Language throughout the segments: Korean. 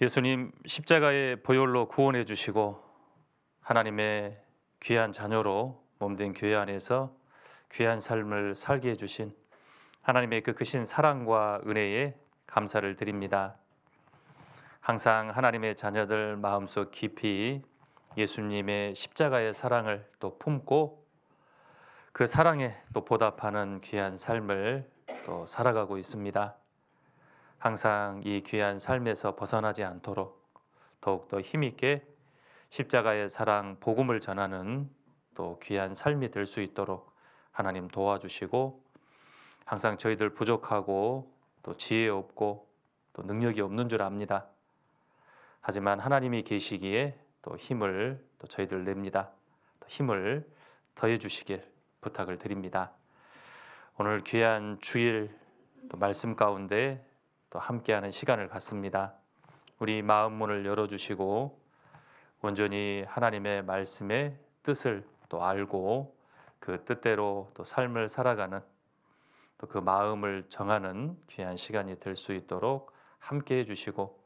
예수님 십자가의 보혈로 구원해 주시고 하나님의 귀한 자녀로 몸된 교회 안에서 귀한 삶을 살게 해 주신 하나님의 그 크신 사랑과 은혜에 감사를 드립니다. 항상 하나님의 자녀들 마음속 깊이 예수님의 십자가의 사랑을 또 품고 그 사랑에 또 보답하는 귀한 삶을 또 살아가고 있습니다. 항상 이 귀한 삶에서 벗어나지 않도록 더욱더 힘있게 십자가의 사랑 복음을 전하는 또 귀한 삶이 될 수 있도록 하나님 도와주시고, 항상 저희들 부족하고 또 지혜 없고 또 능력이 없는 줄 압니다. 하지만 하나님이 계시기에 또 힘을 또 저희들 냅니다. 또 힘을 더해 주시길 부탁을 드립니다. 오늘 귀한 주일 또 말씀 가운데 또 함께하는 시간을 갖습니다. 우리 마음 문을 열어주시고 온전히 하나님의 말씀의 뜻을 또 알고 그 뜻대로 또 삶을 살아가는 또 그 마음을 정하는 귀한 시간이 될 수 있도록 함께 해주시고,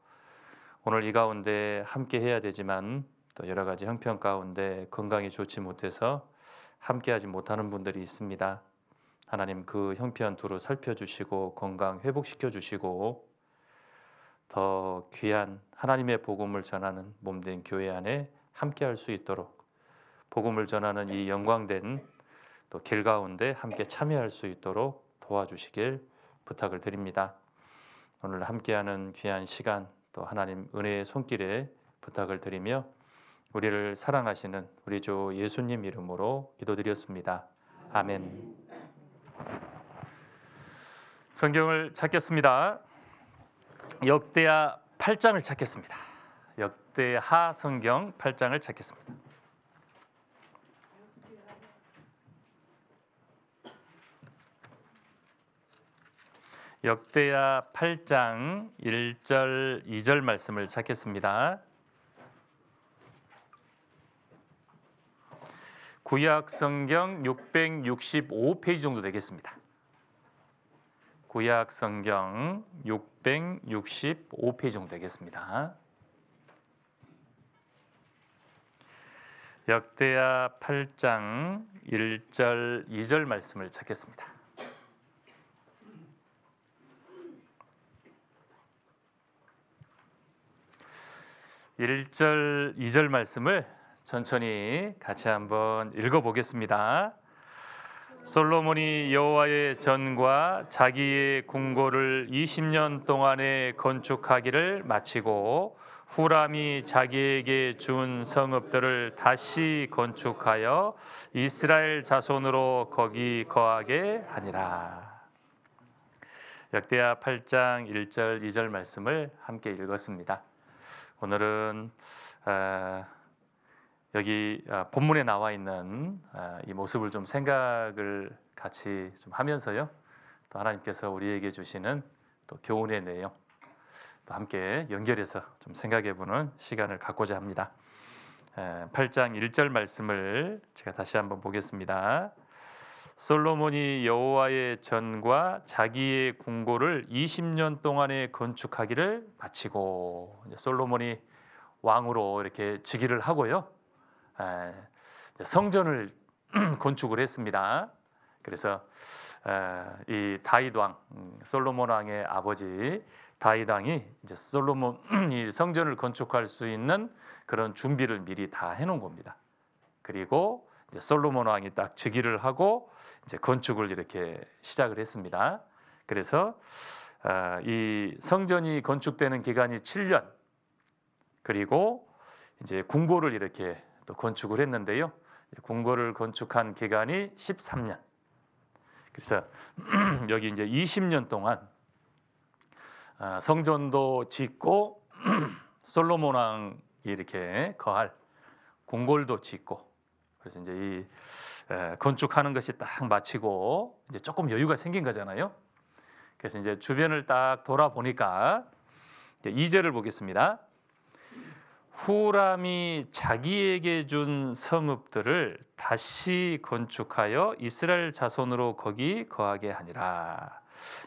오늘 이 가운데 함께 해야 되지만 또 여러 가지 형편 가운데 건강이 좋지 못해서 함께하지 못하는 분들이 있습니다. 하나님 그 형편 두루 살펴주시고 건강 회복시켜 주시고 더 귀한 하나님의 복음을 전하는 몸된 교회 안에 함께할 수 있도록, 복음을 전하는 이 영광된 또 길 가운데 함께 참여할 수 있도록 도와주시길 부탁을 드립니다. 오늘 함께하는 귀한 시간 또 하나님 은혜의 손길에 부탁을 드리며 우리를 사랑하시는 우리 주 예수님 이름으로 기도드렸습니다. 아멘. 성경을 찾겠습니다. 역대하 8장을 찾겠습니다. 역대하 성경 8장을 찾겠습니다. 역대하 8장 1절 2절 말씀을 찾겠습니다. 구약 성경 665페이지 정도 되겠습니다. 구약 성경 665페이지 정도 되겠습니다. 역대하 8장 1절 2절 말씀을 찾겠습니다. (1절) (2절) 말씀을 천천히 같이 한번 읽어보겠습니다. 솔로몬이 여호와의 전과 자기의 궁궐을 20년 동안에 건축하기를 마치고 후람이 자기에게 준 성읍들을 다시 건축하여 이스라엘 자손으로 거기 거하게 하니라. 역대하 8장 1절 2절 말씀을 함께 읽었습니다. 오늘은 여기 본문에 나와 있는 이 모습을 좀 생각을 같이 좀 하면서요, 또 하나님께서 우리에게 주시는 또 교훈의 내용 또 함께 연결해서 좀 생각해보는 시간을 갖고자 합니다. 8장 1절 말씀을 제가 다시 한번 보겠습니다. 솔로몬이 여호와의 전과 자기의 궁궐을 20년 동안에 건축하기를 마치고, 솔로몬이 왕으로 이렇게 즉위를 하고요, 성전을 건축을 했습니다. 그래서 이 다윗 왕, 솔로몬 왕의 아버지 다윗 왕이 이제 솔로몬이 성전을 건축할 수 있는 그런 준비를 미리 다 해놓은 겁니다. 그리고 이제 솔로몬 왕이 딱 즉위를 하고 이제 건축을 이렇게 시작을 했습니다. 그래서 이 성전이 건축되는 기간이 7년, 그리고 이제 궁궐을 이렇게 또 건축을 했는데요, 궁궐을 건축한 기간이 13년. 그래서 여기 이제 20년 동안 성전도 짓고 솔로몬 왕이 이렇게 거할 궁궐도 짓고, 그래서 이제 이 건축하는 것이 딱 마치고 이제 조금 여유가 생긴 거잖아요. 그래서 이제 주변을 딱 돌아보니까 2절을 보겠습니다. 후람이 자기에게 준 성읍들을 다시 건축하여 이스라엘 자손으로 거기 거하게 하니라.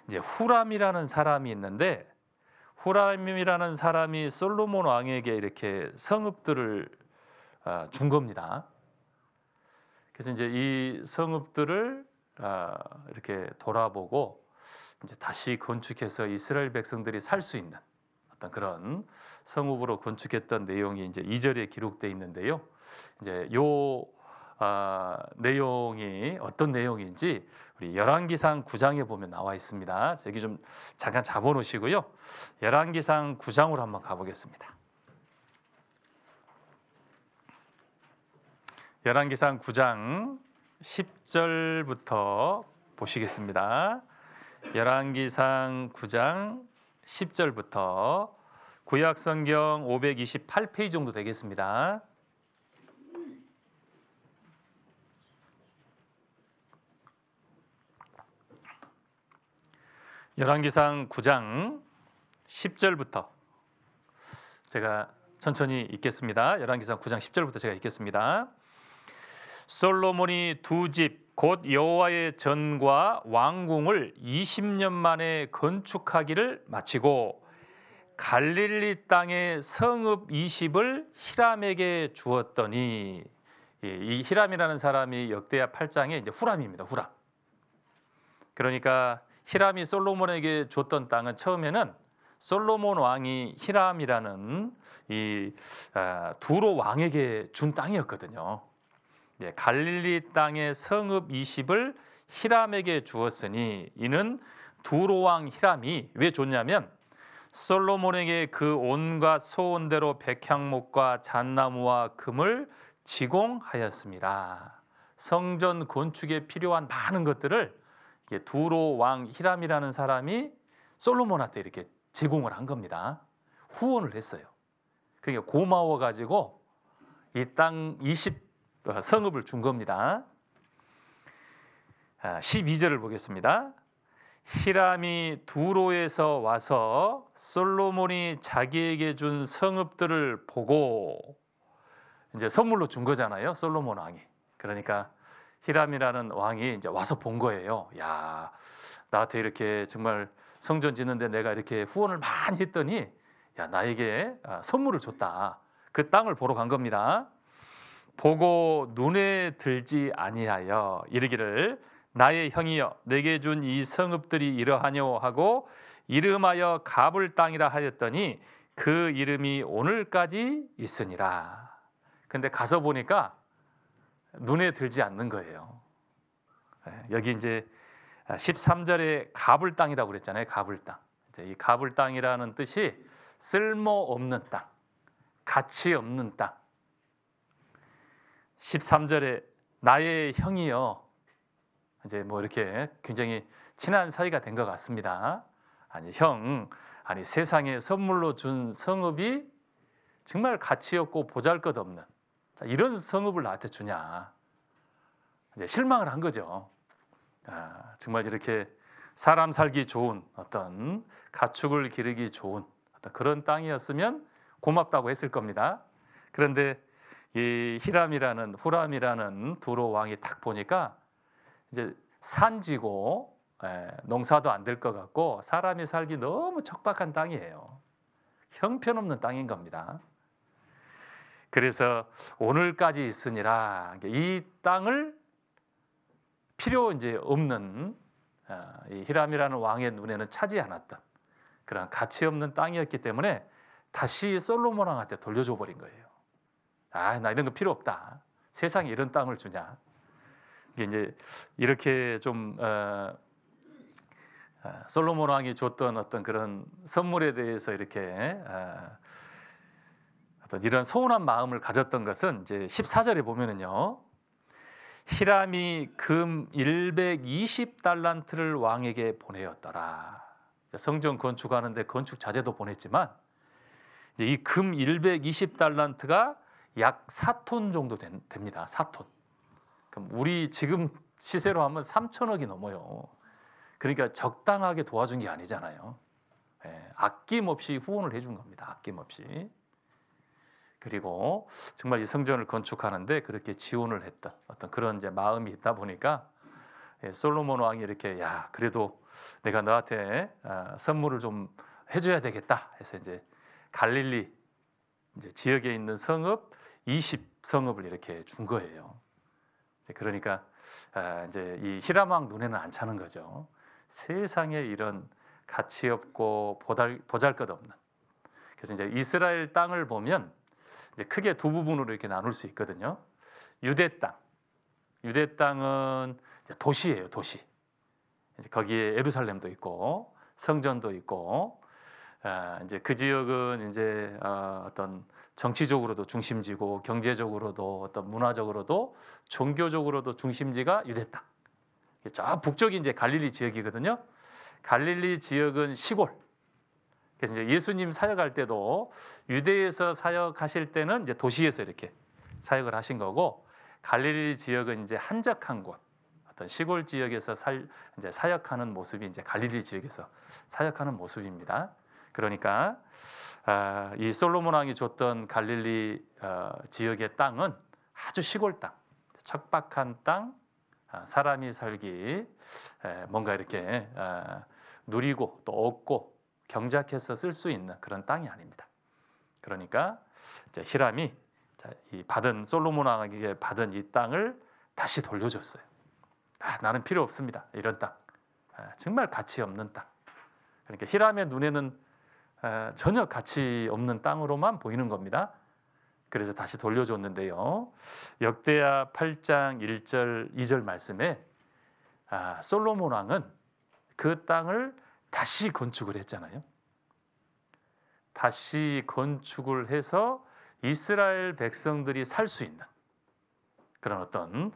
이제 후람이라는 사람이 있는데, 후람이라는 사람이 솔로몬 왕에게 이렇게 성읍들을 준 겁니다. 그래서 이제 이 성읍들을 이렇게 돌아보고 이제 다시 건축해서 이스라엘 백성들이 살 수 있는 어떤 그런 성읍으로 건축했던 내용이 이제 2절에 기록되어 있는데요. 이제 요 내용이 어떤 내용인지 우리 열왕기상 9장에 보면 나와 있습니다. 여기 좀 잠깐 잡아놓으시고요. 열왕기상 9장으로 한번 가보겠습니다. 열왕기상 9장 10절부터 보시겠습니다. 열왕기상 9장 10절부터 구약성경 528페이지 정도 되겠습니다. 열왕기상 9장 10절부터 제가 천천히 읽겠습니다. 열왕기상 9장 10절부터 제가 읽겠습니다. 솔로몬이 두 집 곧 여호와의 전과 왕궁을 20년 만에 건축하기를 마치고 갈릴리 땅의 성읍 20을 히람에게 주었더니, 이 히람이라는 사람이 역대하 8장에 이제 후람입니다. 후람. 그러니까 히람이 솔로몬에게 줬던 땅은 처음에는 솔로몬 왕이 히람이라는 이 두로 왕에게 준 땅이었거든요. 갈릴리 땅의 성읍 20을 히람에게 주었으니 이는 두로 왕 히람이 왜 줬냐면 솔로몬에게 그 온갖 소원대로 백향목과 잣나무와 금을 지공하였습니다. 성전 건축에 필요한 많은 것들을 두로 왕 히람이라는 사람이 솔로몬한테 이렇게 제공을 한 겁니다. 후원을 했어요. 그러니까 고마워 가지고 이 땅 20 성읍을 준 겁니다. 12절을 보겠습니다. 히람이 두로에서 와서 솔로몬이 자기에게 준 성읍들을 보고, 이제 선물로 준 거잖아요. 솔로몬 왕이. 그러니까 히람이라는 왕이 이제 와서 본 거예요. 야, 나한테 이렇게 정말 성전 짓는데 내가 이렇게 후원을 많이 했더니 야, 나에게 선물을 줬다. 그 땅을 보러 간 겁니다. 보고 눈에 들지 아니하여 이르기를 나의 형이여 내게 준 이 성읍들이 이러하뇨 하고 이름하여 갑을 땅이라 하였더니 그 이름이 오늘까지 있으니라. 근데 가서 보니까 눈에 들지 않는 거예요. 여기 이제 13절에 갑을 땅이라고 그랬잖아요. 갑을 땅. 이제 이 갑을 땅이라는 뜻이 쓸모없는 땅, 가치 없는 땅. 13절에 나의 형이여, 이제 뭐 이렇게 굉장히 친한 사이가 된 것 같습니다. 아니 형, 아니 세상에 선물로 준 성읍이 정말 가치 없고 보잘것없는 이런 성읍을 나한테 주냐. 이제 실망을 한 거죠. 정말 이렇게 사람 살기 좋은 어떤 가축을 기르기 좋은 어떤 그런 땅이었으면 고맙다고 했을 겁니다. 그런데 이 히람이라는 후람이라는 두로 왕이 딱 보니까 이제 산지고 농사도 안 될 것 같고 사람이 살기 너무 척박한 땅이에요. 형편없는 땅인 겁니다. 그래서 오늘까지 있으니라, 이 땅을 필요 이제 없는 이 히람이라는 왕의 눈에는 차지 않았던 그런 가치 없는 땅이었기 때문에 다시 솔로몬 왕한테 돌려줘 버린 거예요. 나 이런 거 필요 없다. 세상에 이런 땅을 주냐. 이게 이제 이렇게 좀 솔로몬 왕이 줬던 어떤 그런 선물에 대해서 이렇게 어떤 이런 서운한 마음을 가졌던 것은 이제 14절에 보면은요. 히람이 금 120달란트를 왕에게 보내었더라. 성전 건축하는데 건축 자재도 보냈지만 이제 이 금 120달란트가 약 4톤 정도 됩니다. 4톤. 그럼 우리 지금 시세로 하면 3천억이 넘어요. 그러니까 적당하게 도와준 게 아니잖아요. 아낌없이 후원을 해준 겁니다. 아낌없이. 그리고 정말 이 성전을 건축하는데 그렇게 지원을 했던 어떤 그런 이제 마음이 있다 보니까 솔로몬 왕이 이렇게 그래도 내가 너한테 선물을 좀 해줘야 되겠다 해서 이제 갈릴리 이제 지역에 있는 성읍 20성읍을 이렇게 준 거예요. 그러니까 이제 이 히람 왕 눈에는 안 차는 거죠. 세상에 이런 가치 없고 보잘것없는. 그래서 이제 이스라엘 땅을 보면 이제 크게 두 부분으로 이렇게 나눌 수 있거든요. 유대 땅. 유대 땅은 이제 도시예요, 도시. 이제 거기에 예루살렘도 있고 성전도 있고, 이제 그 지역은 이제 어떤 정치적으로도 중심지고 경제적으로도 어떤 문화적으로도 종교적으로도 중심지가 유대 땅. 저 북쪽이 이제 갈릴리 지역이거든요. 갈릴리 지역은 시골. 그래서 이제 예수님 사역할 때도 유대에서 사역하실 때는 이제 도시에서 이렇게 사역을 하신 거고, 갈릴리 지역은 이제 한적한 곳, 어떤 시골 지역에서 이제 사역하는 모습이 이제 갈릴리 지역에서 사역하는 모습입니다. 그러니까 이 솔로몬 왕이 줬던 갈릴리 지역의 땅은 아주 시골 땅, 척박한 땅, 사람이 살기 뭔가 이렇게 누리고 또 얻고 경작해서 쓸 수 있는 그런 땅이 아닙니다. 그러니까 이제 히람이 이 솔로몬 왕에게 받은 이 땅을 다시 돌려줬어요. 나는 필요 없습니다. 이런 땅, 정말 가치 없는 땅. 그러니까 히람의 눈에는 전혀 가치 없는 땅으로만 보이는 겁니다. 그래서 다시 돌려줬는데요. 역대하 8장 1절 2절 말씀에 솔로몬 왕은 그 땅을 다시 건축을 했잖아요. 다시 건축을 해서 이스라엘 백성들이 살 수 있는 그런 어떤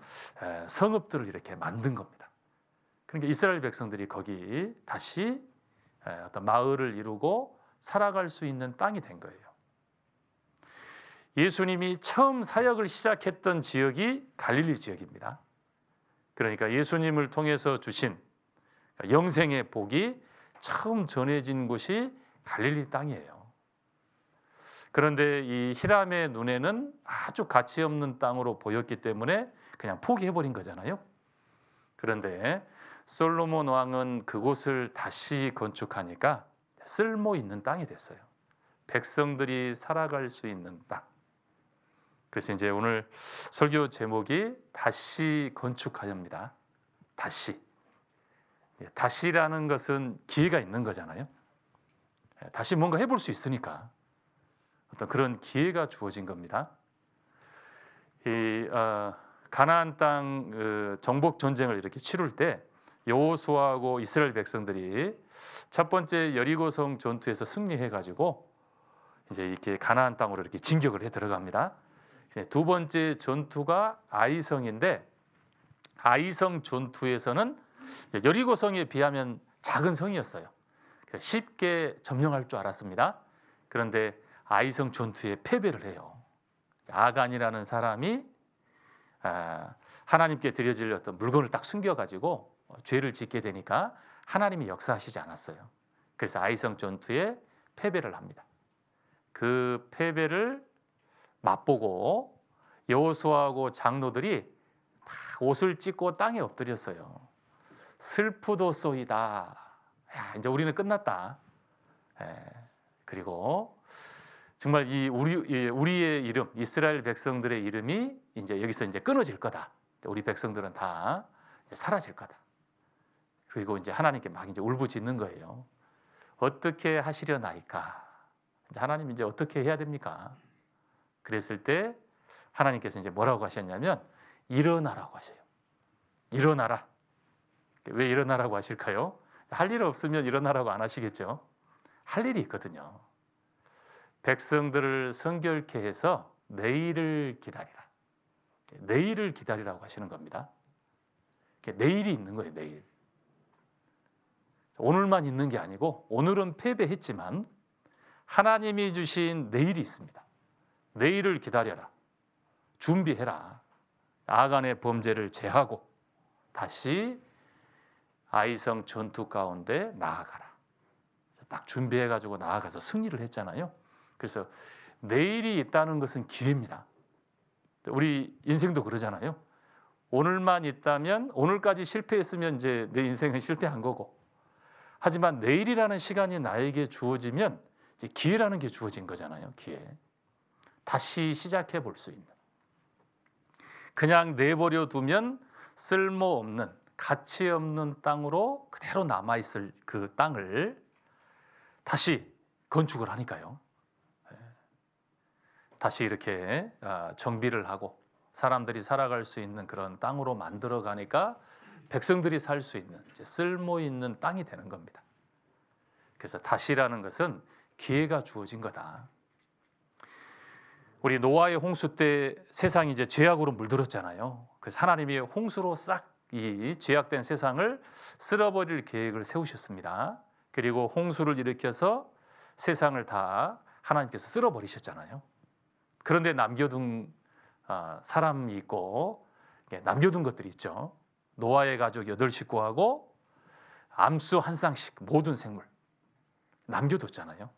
성읍들을 이렇게 만든 겁니다. 그러니까 이스라엘 백성들이 거기 다시 어떤 마을을 이루고 살아갈 수 있는 땅이 된 거예요. 예수님이 처음 사역을 시작했던 지역이 갈릴리 지역입니다. 그러니까 예수님을 통해서 주신 영생의 복이 처음 전해진 곳이 갈릴리 땅이에요. 그런데 이 히람의 눈에는 아주 가치 없는 땅으로 보였기 때문에 그냥 포기해버린 거잖아요. 그런데 솔로몬 왕은 그곳을 다시 건축하니까 쓸모 있는 땅이 됐어요. 백성들이 살아갈 수 있는 땅. 그래서 이제 오늘 설교 제목이 다시 건축하렵니다. 다시. 다시라는 것은 기회가 있는 거잖아요. 다시 뭔가 해볼 수 있으니까 어떤 그런 기회가 주어진 겁니다. 이 가나안 땅 정복 전쟁을 이렇게 치룰 때 여호수아하고 이스라엘 백성들이 첫 번째 여리고성 전투에서 승리해가지고 이제 이렇게 가나안 땅으로 이렇게 진격을 해 들어갑니다. 두 번째 전투가 아이성인데, 아이성 전투에서는 여리고성에 비하면 작은 성이었어요. 쉽게 점령할 줄 알았습니다. 그런데 아이성 전투에 패배를 해요. 아간이라는 사람이 하나님께 드려질 어떤 물건을 딱 숨겨가지고 죄를 짓게 되니까 하나님이 역사하시지 않았어요. 그래서 아이성 전투에 패배를 합니다. 그 패배를 맛보고 여호수아하고 장로들이 옷을 찢고 땅에 엎드렸어요. 슬프도소이다. 이제 우리는 끝났다. 그리고 정말 우리의 이름, 이스라엘 백성들의 이름이 이제 여기서 이제 끊어질 거다. 우리 백성들은 다 이제 사라질 거다. 그리고 이제 하나님께 막 이제 울부짖는 거예요. 어떻게 하시려나이까? 하나님 이제 어떻게 해야 됩니까? 그랬을 때 하나님께서 이제 뭐라고 하셨냐면 일어나라고 하셔요. 일어나라. 왜 일어나라고 하실까요? 할 일 없으면 일어나라고 안 하시겠죠. 할 일이 있거든요. 백성들을 성결케 해서 내일을 기다리라. 내일을 기다리라고 하시는 겁니다. 내일이 있는 거예요. 내일. 오늘만 있는 게 아니고 오늘은 패배했지만 하나님이 주신 내일이 있습니다. 내일을 기다려라. 준비해라. 아간의 범죄를 제하고 다시 아이성 전투 가운데 나아가라. 딱 준비해가지고 나아가서 승리를 했잖아요. 그래서 내일이 있다는 것은 기회입니다. 우리 인생도 그러잖아요. 오늘만 있다면, 오늘까지 실패했으면 이제 내 인생은 실패한 거고, 하지만 내일이라는 시간이 나에게 주어지면 이제 기회라는 게 주어진 거잖아요. 기회. 다시 시작해 볼 수 있는. 그냥 내버려 두면 쓸모없는, 가치 없는 땅으로 그대로 남아 있을 그 땅을 다시 건축을 하니까요. 다시 이렇게 정비를 하고 사람들이 살아갈 수 있는 그런 땅으로 만들어 가니까 백성들이 살 수 있는 쓸모 있는 땅이 되는 겁니다. 그래서 다시라는 것은 기회가 주어진 거다. 우리 노아의 홍수 때 세상이 이제 죄악으로 물들었잖아요. 그래서 하나님이 홍수로 싹 이 죄악된 세상을 쓸어버릴 계획을 세우셨습니다. 그리고 홍수를 일으켜서 세상을 다 하나님께서 쓸어버리셨잖아요. 그런데 남겨둔 사람이 있고 남겨둔 것들이 있죠. 노아의 가족 8식구하고 암수 한 쌍씩 모든 생물 남겨뒀잖아요.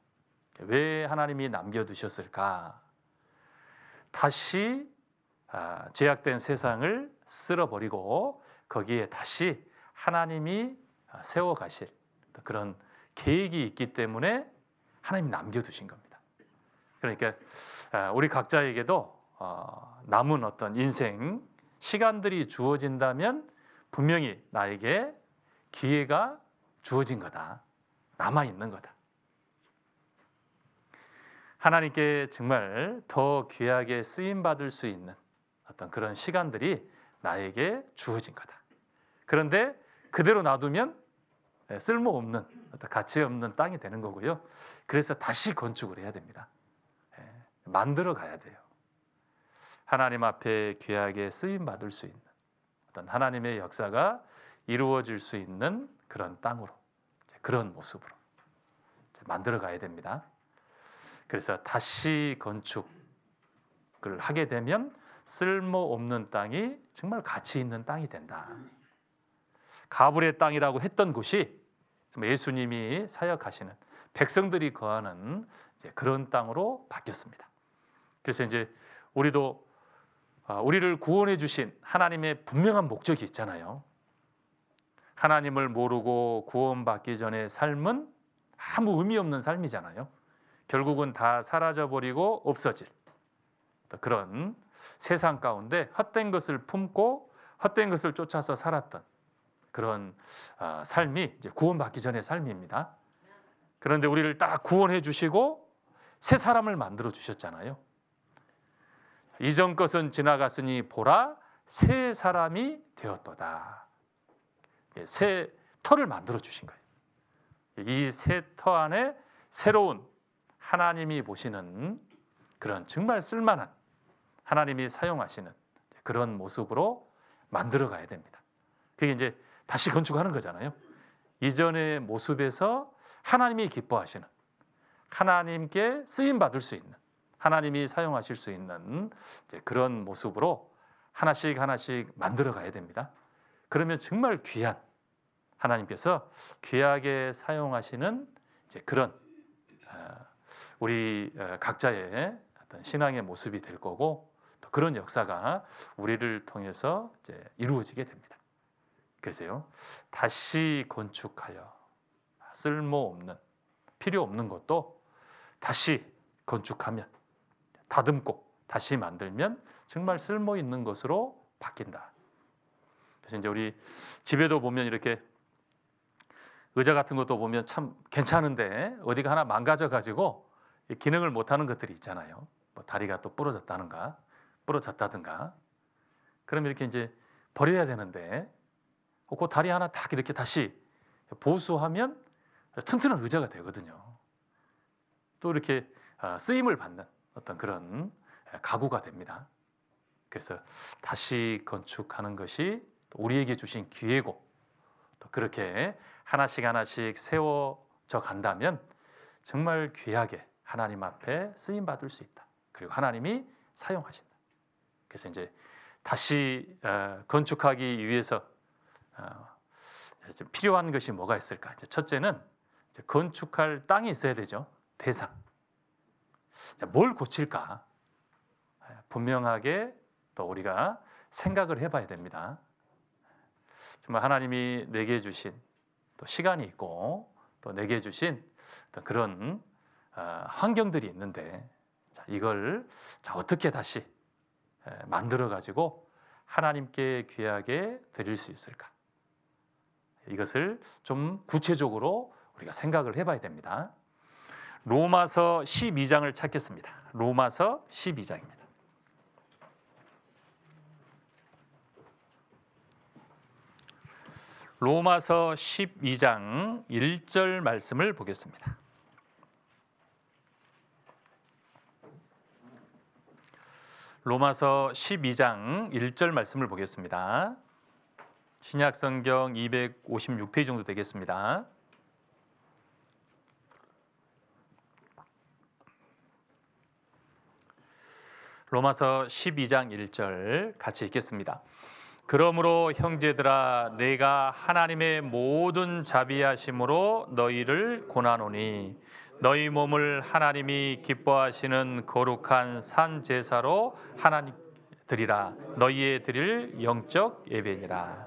왜 하나님이 남겨두셨을까? 다시 죄악된 세상을 쓸어버리고 거기에 다시 하나님이 세워가실 그런 계획이 있기 때문에 하나님이 남겨두신 겁니다. 그러니까 우리 각자에게도 남은 어떤 인생 시간들이 주어진다면 분명히 나에게 기회가 주어진 거다. 남아있는 거다. 하나님께 정말 더 귀하게 쓰임받을 수 있는 어떤 그런 시간들이 나에게 주어진 거다. 그런데 그대로 놔두면 쓸모없는 어떤 가치 없는 땅이 되는 거고요. 그래서 다시 건축을 해야 됩니다. 만들어 가야 돼요. 하나님 앞에 귀하게 쓰임받을 수 있는 어떤 하나님의 역사가 이루어질 수 있는 그런 땅으로 그런 모습으로 만들어 가야 됩니다. 그래서 다시 건축을 하게 되면 쓸모없는 땅이 정말 가치 있는 땅이 된다. 가불의 땅이라고 했던 곳이 예수님이 사역하시는 백성들이 거하는 그런 땅으로 바뀌었습니다. 그래서 이제 우리도 우리를 구원해 주신 하나님의 분명한 목적이 있잖아요. 하나님을 모르고 구원받기 전의 삶은 아무 의미 없는 삶이잖아요. 결국은 다 사라져버리고 없어질 그런 세상 가운데 헛된 것을 품고 헛된 것을 쫓아서 살았던 그런 삶이 이제 구원받기 전의 삶입니다. 그런데 우리를 딱 구원해 주시고 새 사람을 만들어 주셨잖아요. 이전 것은 지나갔으니 보라 새 사람이 되었도다. 새 터를 만들어 주신 거예요. 이 새 터 안에 새로운 하나님이 보시는 그런 정말 쓸만한 하나님이 사용하시는 그런 모습으로 만들어 가야 됩니다. 그게 이제 다시 건축하는 거잖아요. 이전의 모습에서 하나님이 기뻐하시는 하나님께 쓰임 받을 수 있는 하나님이 사용하실 수 있는 그런 모습으로 하나씩 하나씩 만들어 가야 됩니다. 그러면 정말 귀한 하나님께서 귀하게 사용하시는 그런 우리 각자의 어떤 신앙의 모습이 될 거고 또 그런 역사가 우리를 통해서 이루어지게 됩니다. 그래서요, 다시 건축하여 쓸모없는 필요 없는 것도 다시 건축하면 다듬고 다시 만들면 정말 쓸모 있는 것으로 바뀐다. 그래서 이제 우리 집에도 보면 이렇게 의자 같은 것도 보면 참 괜찮은데 어디가 하나 망가져 가지고 기능을 못하는 것들이 있잖아요. 뭐 다리가 또 부러졌다든가. 그러면 이렇게 이제 버려야 되는데 그 다리 하나 딱 이렇게 다시 보수하면 튼튼한 의자가 되거든요. 또 이렇게 쓰임을 받는 어떤 그런 가구가 됩니다. 그래서 다시 건축하는 것이 우리에게 주신 기회고 또 그렇게 하나씩 하나씩 세워져 간다면 정말 귀하게 하나님 앞에 쓰임 받을 수 있다. 그리고 하나님이 사용하신다. 그래서 이제 다시 건축하기 위해서 필요한 것이 뭐가 있을까? 이제 첫째는 이제 건축할 땅이 있어야 되죠. 대상. 뭘 고칠까? 분명하게 또 우리가 생각을 해봐야 됩니다. 정말 하나님이 내게 주신 또 시간이 있고 또 내게 주신 어떤 그런 환경들이 있는데, 자, 이걸 어떻게 다시 만들어 가지고 하나님께 귀하게 드릴 수 있을까? 이것을 좀 구체적으로 우리가 생각을 해봐야 됩니다. 로마서 12장을 찾겠습니다. 로마서 12장입니다. 로마서 12장 1절 말씀을 보겠습니다. 로마서 12장 1절 말씀을 보겠습니다. 신약성경 256페이지 정도 되겠습니다. 로마서 12장 1절 같이 읽겠습니다. 그러므로 형제들아 내가 하나님의 모든 자비하심으로 너희를 고나노니 너희 몸을 하나님이 기뻐하시는 거룩한 산 제사로 하나님 드리라. 너희의 드릴 영적 예배니라.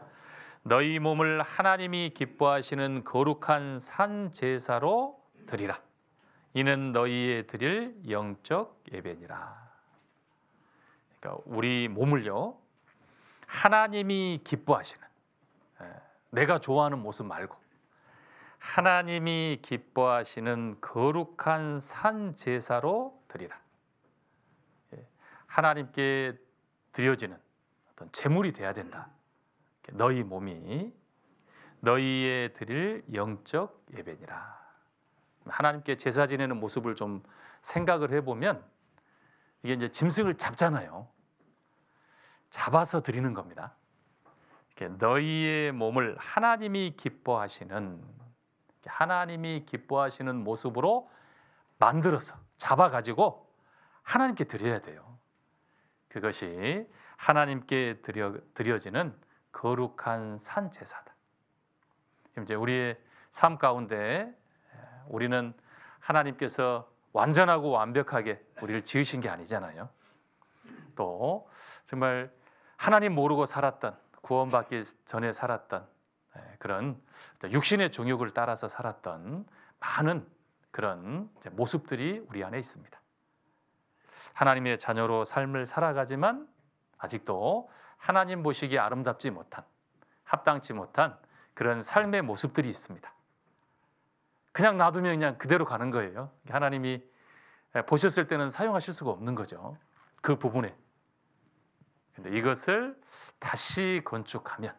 너희 몸을 하나님이 기뻐하시는 거룩한 산 제사로 드리라. 이는 너희의 드릴 영적 예배니라. 그러니까 우리 몸을요, 하나님이 기뻐하시는, 내가 좋아하는 모습 말고 하나님이 기뻐하시는 거룩한 산 제사로 드리라. 하나님께 드려지는 어떤 제물이 돼야 된다. 너희 몸이 너희의 드릴 영적 예배니라. 하나님께 제사 지내는 모습을 좀 생각을 해보면 이게 이제 짐승을 잡잖아요. 잡아서 드리는 겁니다. 너희의 몸을 하나님이 기뻐하시는 모습으로 만들어서 잡아가지고 하나님께 드려야 돼요. 그것이 하나님께 드려지는 거룩한 산 제사다. 이제 우리의 삶 가운데 우리는 하나님께서 완전하고 완벽하게 우리를 지으신 게 아니잖아요. 또 정말 하나님 모르고 살았던, 구원받기 전에 살았던 그런 육신의 정욕을 따라서 살았던 많은 그런 모습들이 우리 안에 있습니다. 하나님의 자녀로 삶을 살아가지만 아직도 하나님 보시기에 아름답지 못한, 합당치 못한 그런 삶의 모습들이 있습니다. 그냥 놔두면 그냥 그대로 가는 거예요. 하나님이 보셨을 때는 사용하실 수가 없는 거죠. 그 부분에. 근데 이것을 다시 건축하면,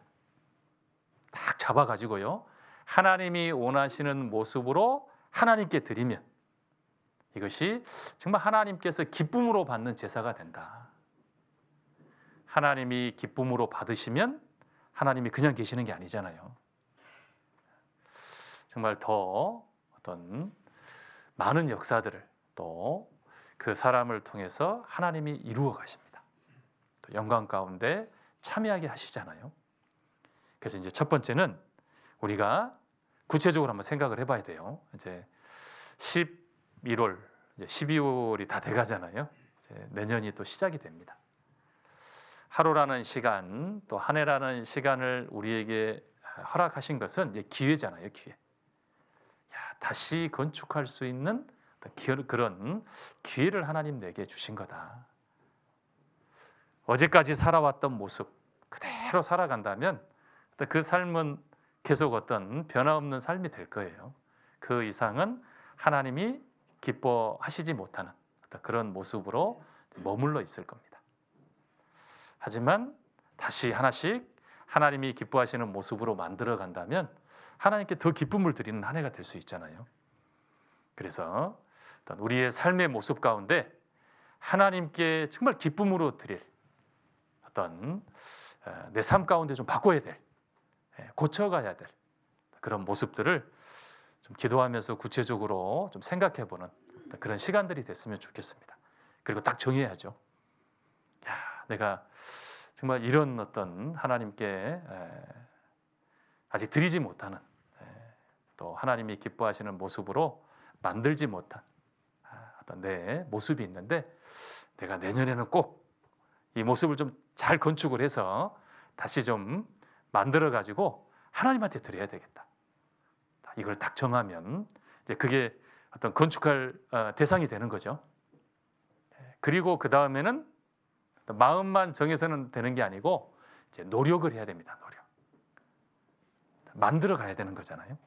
딱 잡아가지고요, 하나님이 원하시는 모습으로 하나님께 드리면 이것이 정말 하나님께서 기쁨으로 받는 제사가 된다. 하나님이 기쁨으로 받으시면 하나님이 그냥 계시는 게 아니잖아요. 정말 더 어떤 많은 역사들을 또 그 사람을 통해서 하나님이 이루어 가십니다. 또 영광 가운데 참여하게 하시잖아요. 그래서 이제 첫 번째는 우리가 구체적으로 한번 생각을 해봐야 돼요. 이제 11월, 이제 12월이 다 돼가잖아요. 이제 내년이 또 시작이 됩니다. 하루라는 시간, 또 한 해라는 시간을 우리에게 허락하신 것은 이제 기회잖아요, 기회. 다시 건축할 수 있는 그런 기회를 하나님 내게 주신 거다. 어제까지 살아왔던 모습 그대로 살아간다면 그 삶은 계속 어떤 변화없는 삶이 될 거예요. 그 이상은 하나님이 기뻐하시지 못하는 그런 모습으로 머물러 있을 겁니다. 하지만 다시 하나씩 하나님이 기뻐하시는 모습으로 만들어 간다면 하나님께 더 기쁨을 드리는 한 해가 될 수 있잖아요. 그래서 우리의 삶의 모습 가운데 하나님께 정말 기쁨으로 드릴 어떤 내 삶 가운데 좀 바꿔야 될, 고쳐가야 될 그런 모습들을 좀 기도하면서 구체적으로 좀 생각해보는 그런 시간들이 됐으면 좋겠습니다. 그리고 딱 정해야죠. 내가 정말 이런 어떤 하나님께 아직 드리지 못하는, 또 하나님이 기뻐하시는 모습으로 만들지 못한 어떤 내 모습이 있는데 내가 내년에는 꼭 이 모습을 좀 잘 건축을 해서 다시 좀 만들어 가지고 하나님한테 드려야 되겠다. 이걸 딱 정하면 이제 그게 어떤 건축할 대상이 되는 거죠. 그리고 그 다음에는 마음만 정해서는 되는 게 아니고 이제 노력을 해야 됩니다. 노력. 만들어 가야 되는 거잖아요.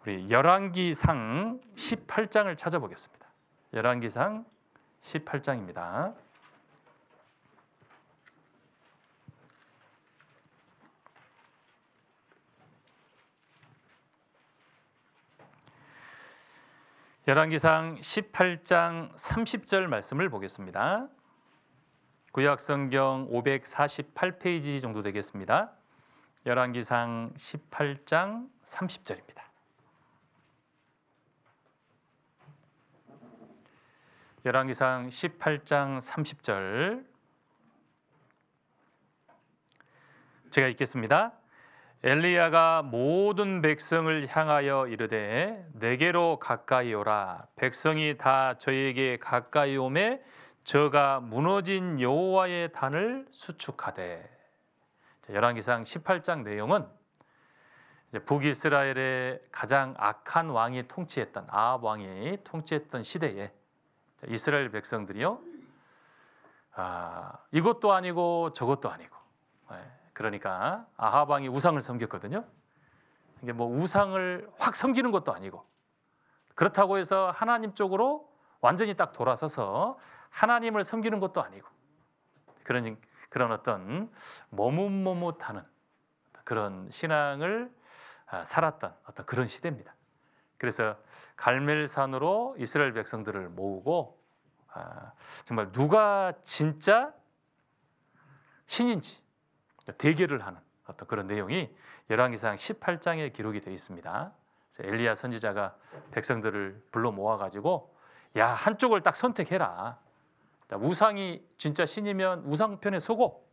우리 열왕기상 18장을 찾아보겠습니다. 열왕기상 18장입니다. 열왕기상 18장 30절 말씀을 보겠습니다. 구약성경 548페이지 정도 되겠습니다. 열왕기상 18장 30절입니다. 열왕기상 18장 30절 제가 읽겠습니다. 엘리야가 모든 백성을 향하여 이르되 내게로 가까이 오라. 백성이 다 저에게 가까이 오매 저가 무너진 여호와의 단을 수축하되. 열왕기상 18장 내용은 북이스라엘의 가장 악한 왕이 통치했던 아합 왕이 통치했던 시대에 이스라엘 백성들이요, 이것도 아니고 저것도 아니고, 그러니까 아합 왕이 우상을 섬겼거든요. 이게 뭐 우상을 확 섬기는 것도 아니고, 그렇다고 해서 하나님 쪽으로 완전히 딱 돌아서서 하나님을 섬기는 것도 아니고, 그런 어떤 머뭇머뭇하는 그런 신앙을 살았던 어떤 그런 시대입니다. 그래서 갈멜산으로 이스라엘 백성들을 모으고 정말 누가 진짜 신인지 대결을 하는 어떤 그런 내용이 열왕기상 18장에 기록이 되어 있습니다. 엘리야 선지자가 백성들을 불러 모아가지고 야, 한쪽을 딱 선택해라. 우상이 진짜 신이면 우상 편에 서고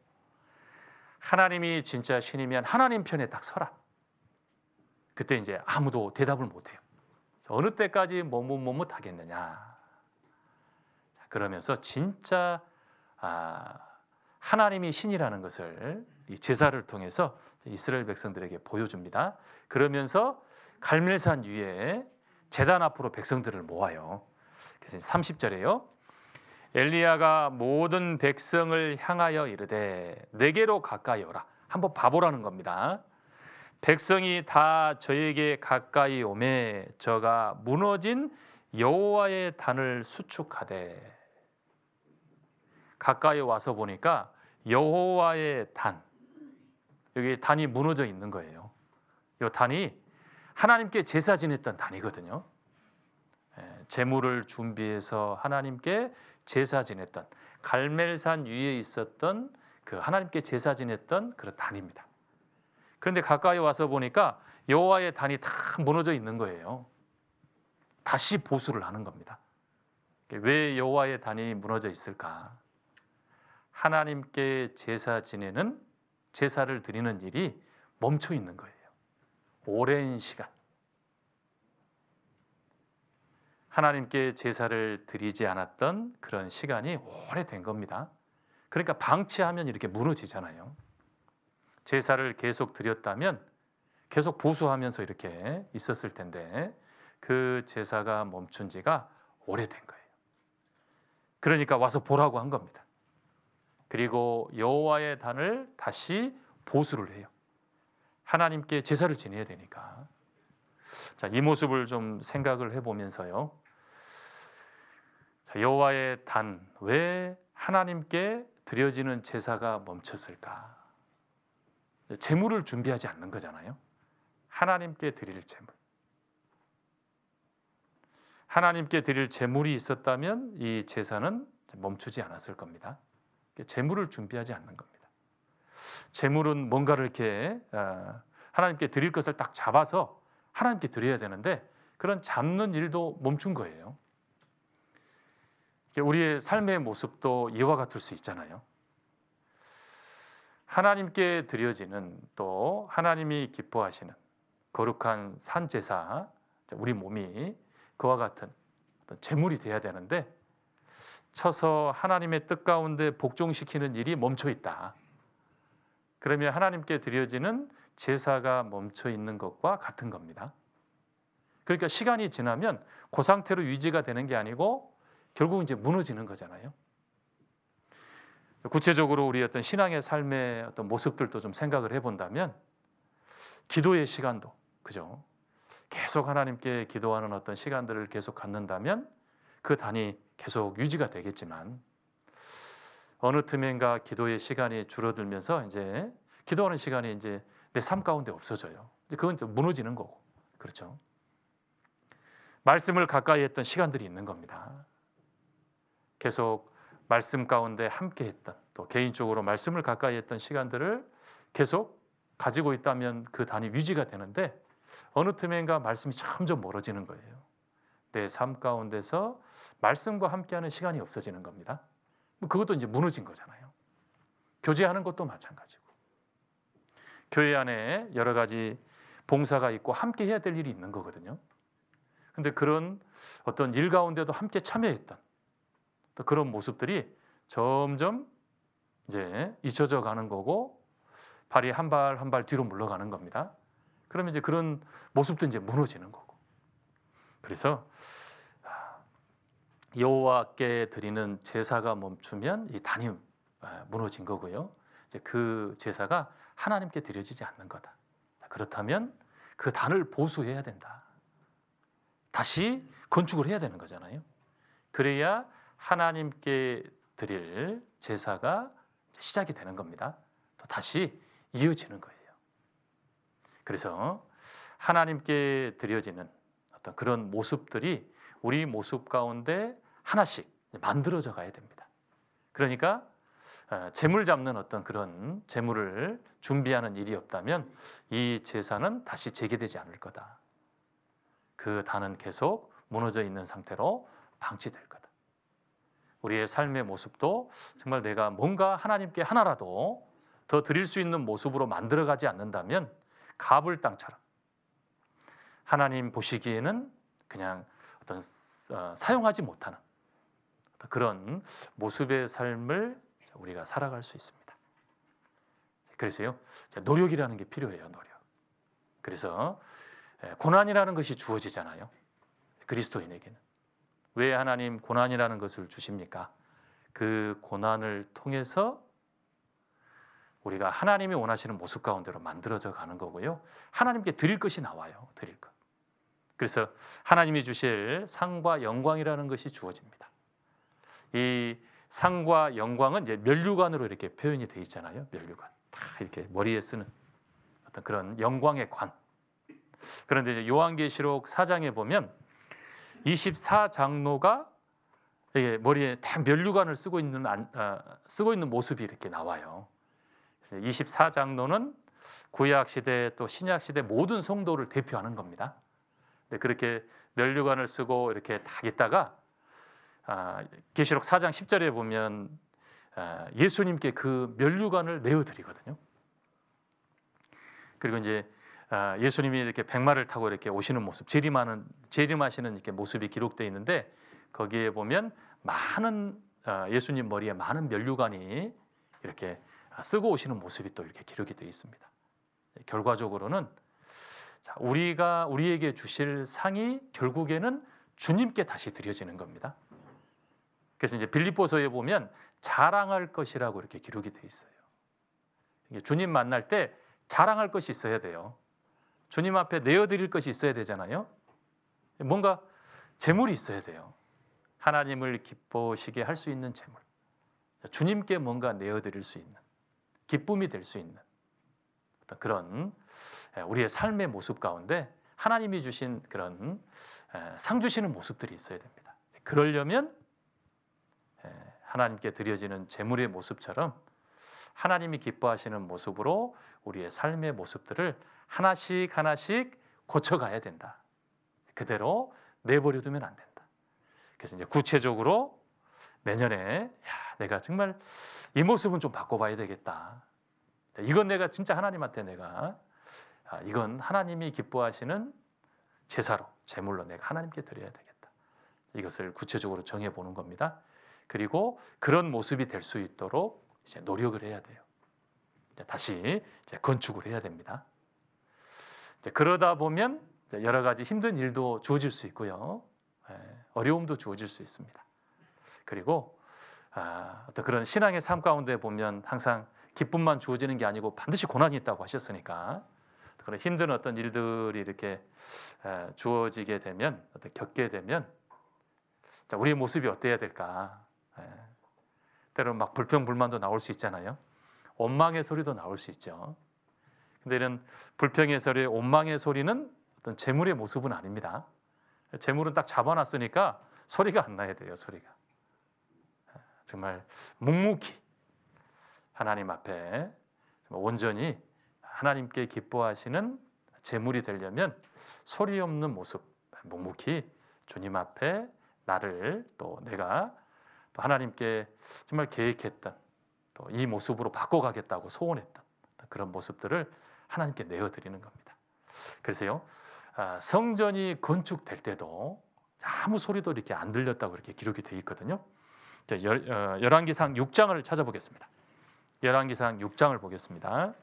하나님이 진짜 신이면 하나님 편에 딱 서라. 그때 이제 아무도 대답을 못해요. 어느 때까지 머뭇머뭇하겠느냐. 그러면서 진짜 하나님이 신이라는 것을 이 제사를 통해서 이스라엘 백성들에게 보여줍니다. 그러면서 갈멜산 위에 제단 앞으로 백성들을 모아요. 그래서 30절에요. 엘리야가 모든 백성을 향하여 이르되 내게로 가까이 오라. 한번 봐보라는 겁니다. 백성이 다 저에게 가까이 오매 저가 무너진 여호와의 단을 수축하되. 가까이 와서 보니까 여호와의 단, 여기 단이 무너져 있는 거예요. 이 단이 하나님께 제사 지냈던 단이거든요. 제물을 준비해서 하나님께 제사 지냈던, 갈멜산 위에 있었던 그 하나님께 제사 지냈던 그런 단입니다. 그런데 가까이 와서 보니까 여호와의 단이 다 무너져 있는 거예요. 다시 보수를 하는 겁니다. 왜 여호와의 단이 무너져 있을까? 하나님께 제사 지내는, 제사를 드리는 일이 멈춰 있는 거예요. 오랜 시간. 하나님께 제사를 드리지 않았던 그런 시간이 오래된 겁니다. 그러니까 방치하면 이렇게 무너지잖아요. 제사를 계속 드렸다면 계속 보수하면서 이렇게 있었을 텐데 그 제사가 멈춘 지가 오래된 거예요. 그러니까 와서 보라고 한 겁니다. 그리고 여호와의 단을 다시 보수를 해요. 하나님께 제사를 지내야 되니까. 자, 이 모습을 좀 생각을 해보면서요. 여호와의 단, 왜 하나님께 드려지는 제사가 멈췄을까? 제물을 준비하지 않는 거잖아요. 하나님께 드릴 제물. 하나님께 드릴 제물이 있었다면 이 제사는 멈추지 않았을 겁니다. 제물을 준비하지 않는 겁니다. 제물은 뭔가를 이렇게 하나님께 드릴 것을 딱 잡아서 하나님께 드려야 되는데 그런 잡는 일도 멈춘 거예요. 우리의 삶의 모습도 이와 같을 수 있잖아요. 하나님께 드려지는, 또 하나님이 기뻐하시는 거룩한 산제사, 우리 몸이 그와 같은 제물이 돼야 되는데 쳐서 하나님의 뜻 가운데 복종시키는 일이 멈춰 있다. 그러면 하나님께 드려지는 제사가 멈춰 있는 것과 같은 겁니다. 그러니까 시간이 지나면 그 상태로 유지가 되는 게 아니고 결국 이제 무너지는 거잖아요. 구체적으로 우리 어떤 신앙의 삶의 어떤 모습들도 좀 생각을 해본다면 기도의 시간도 그죠? 계속 하나님께 기도하는 어떤 시간들을 계속 갖는다면 그 단이 계속 유지가 되겠지만 어느 틈엔가 기도의 시간이 줄어들면서 이제 기도하는 시간이 이제 내 삶 가운데 없어져요. 그건 좀 무너지는 거고 그렇죠. 말씀을 가까이 했던 시간들이 있는 겁니다. 계속 말씀 가운데 함께 했던 또 개인적으로 말씀을 가까이 했던 시간들을 계속 가지고 있다면 그 단이 유지가 되는데 어느 틈엔가 말씀이 점점 멀어지는 거예요. 내 삶 가운데서 말씀과 함께하는 시간이 없어지는 겁니다. 그것도 이제 무너진 거잖아요. 교제하는 것도 마찬가지고 교회 안에 여러 가지 봉사가 있고 함께 해야 될 일이 있는 거거든요. 근데 그런 어떤 일 가운데도 함께 참여했던 또 그런 모습들이 점점 이제 잊혀져 가는 거고 발이 한 발 한 발 뒤로 물러가는 겁니다. 그러면 이제 그런 모습도 이제 무너지는 거고. 그래서 여호와께 드리는 제사가 멈추면 이 단이 무너진 거고요. 이제 그 제사가 하나님께 드려지지 않는 거다. 그렇다면 그 단을 보수해야 된다. 다시 건축을 해야 되는 거잖아요. 그래야 하나님께 드릴 제사가 시작이 되는 겁니다. 또 다시 이어지는 거예요. 그래서 하나님께 드려지는 어떤 그런 모습들이 우리 모습 가운데 하나씩 만들어져 가야 됩니다. 그러니까 재물 잡는 어떤 그런 재물을 준비하는 일이 없다면 이 제사는 다시 재개되지 않을 거다. 그 단은 계속 무너져 있는 상태로 방치될 거다. 우리의 삶의 모습도 정말 내가 뭔가 하나님께 하나라도 더 드릴 수 있는 모습으로 만들어가지 않는다면 가불 땅처럼 하나님 보시기에는 그냥 어떤 사용하지 못하는 그런 모습의 삶을 우리가 살아갈 수 있습니다. 그래서요, 노력이라는 게 필요해요. 노력. 그래서 고난이라는 것이 주어지잖아요. 그리스도인에게는. 왜 하나님 고난이라는 것을 주십니까? 그 고난을 통해서 우리가 하나님이 원하시는 모습 가운데로 만들어져 가는 거고요. 하나님께 드릴 것이 나와요. 드릴 것. 그래서 하나님이 주실 상과 영광이라는 것이 주어집니다. 이 상과 영광은 이제 면류관으로 이렇게 표현이 되어 있잖아요. 면류관. 다 이렇게 머리에 쓰는 어떤 그런 영광의 관. 그런데 이제 요한계시록 4장에 보면 24장로가 머리에 다 면류관을 쓰고 있는 모습이 이렇게 나와요. 그래서 24장로는 구약 시대 또 신약 시대 모든 성도를 대표하는 겁니다. 그렇게 면류관을 쓰고 이렇게 딱 있다가 계시록 4장 10절에 보면 예수님께 그 면류관을 내어드리거든요. 그리고 이제 예수님이 이렇게 백마를 타고 이렇게 오시는 모습, 재림하시는 이렇게 모습이 기록되어 있는데 거기에 보면 많은 예수님 머리에 많은 면류관이 이렇게 쓰고 오시는 모습이 또 이렇게 기록이 되어 있습니다. 결과적으로는 우리가 우리에게 주실 상이 결국에는 주님께 다시 드려지는 겁니다. 그래서 이제 빌립보서에 보면 자랑할 것이라고 이렇게 기록이 되어 있어요. 주님 만날 때 자랑할 것이 있어야 돼요. 주님 앞에 내어드릴 것이 있어야 되잖아요. 뭔가 재물이 있어야 돼요. 하나님을 기뻐시게 할 수 있는 재물. 주님께 뭔가 내어드릴 수 있는 기쁨이 될 수 있는 어떤 그런 우리의 삶의 모습 가운데 하나님이 주신 그런 상 주시는 모습들이 있어야 됩니다. 그러려면 하나님께 드려지는 재물의 모습처럼 하나님이 기뻐하시는 모습으로 우리의 삶의 모습들을 하나씩 하나씩 고쳐가야 된다. 그대로 내버려 두면 안 된다. 그래서 이제 구체적으로 내년에 내가 정말 이 모습은 좀 바꿔봐야 되겠다. 이건 내가 진짜 하나님한테 내가 이건 하나님이 기뻐하시는 제사로 제물로 내가 하나님께 드려야 되겠다. 이것을 구체적으로 정해보는 겁니다. 그리고 그런 모습이 될 수 있도록 이제 노력을 해야 돼요. 다시 이제 건축을 해야 됩니다. 이제 그러다 보면 여러 가지 힘든 일도 주어질 수 있고요. 어려움도 주어질 수 있습니다. 그리고 어떤 그런 신앙의 삶 가운데 보면 항상 기쁨만 주어지는 게 아니고 반드시 고난이 있다고 하셨으니까 그런 힘든 어떤 일들이 이렇게 주어지게 되면, 어떤 겪게 되면 우리의 모습이 어때야 될까? 때로는 막 불평불만도 나올 수 있잖아요. 원망의 소리도 나올 수 있죠. 근데 이런 불평의 소리, 원망의 소리는 어떤 재물의 모습은 아닙니다. 재물은 딱 잡아놨으니까 소리가 안 나야 돼요. 소리가 정말 묵묵히 하나님 앞에 온전히 하나님께 기뻐하시는 재물이 되려면 소리 없는 모습, 묵묵히 주님 앞에 나를 또 내가 또 하나님께 정말 계획했던 또 이 모습으로 바꿔가겠다고 소원했던 그런 모습들을 하나님께 내어드리는 겁니다. 그래서요, 성전이 건축될 때도 아무 소리도 이렇게 안 들렸다고 이렇게 기록이 되어 있거든요. 열왕기상 6장을 찾아보겠습니다. 열왕기상 6장을 보겠습니다.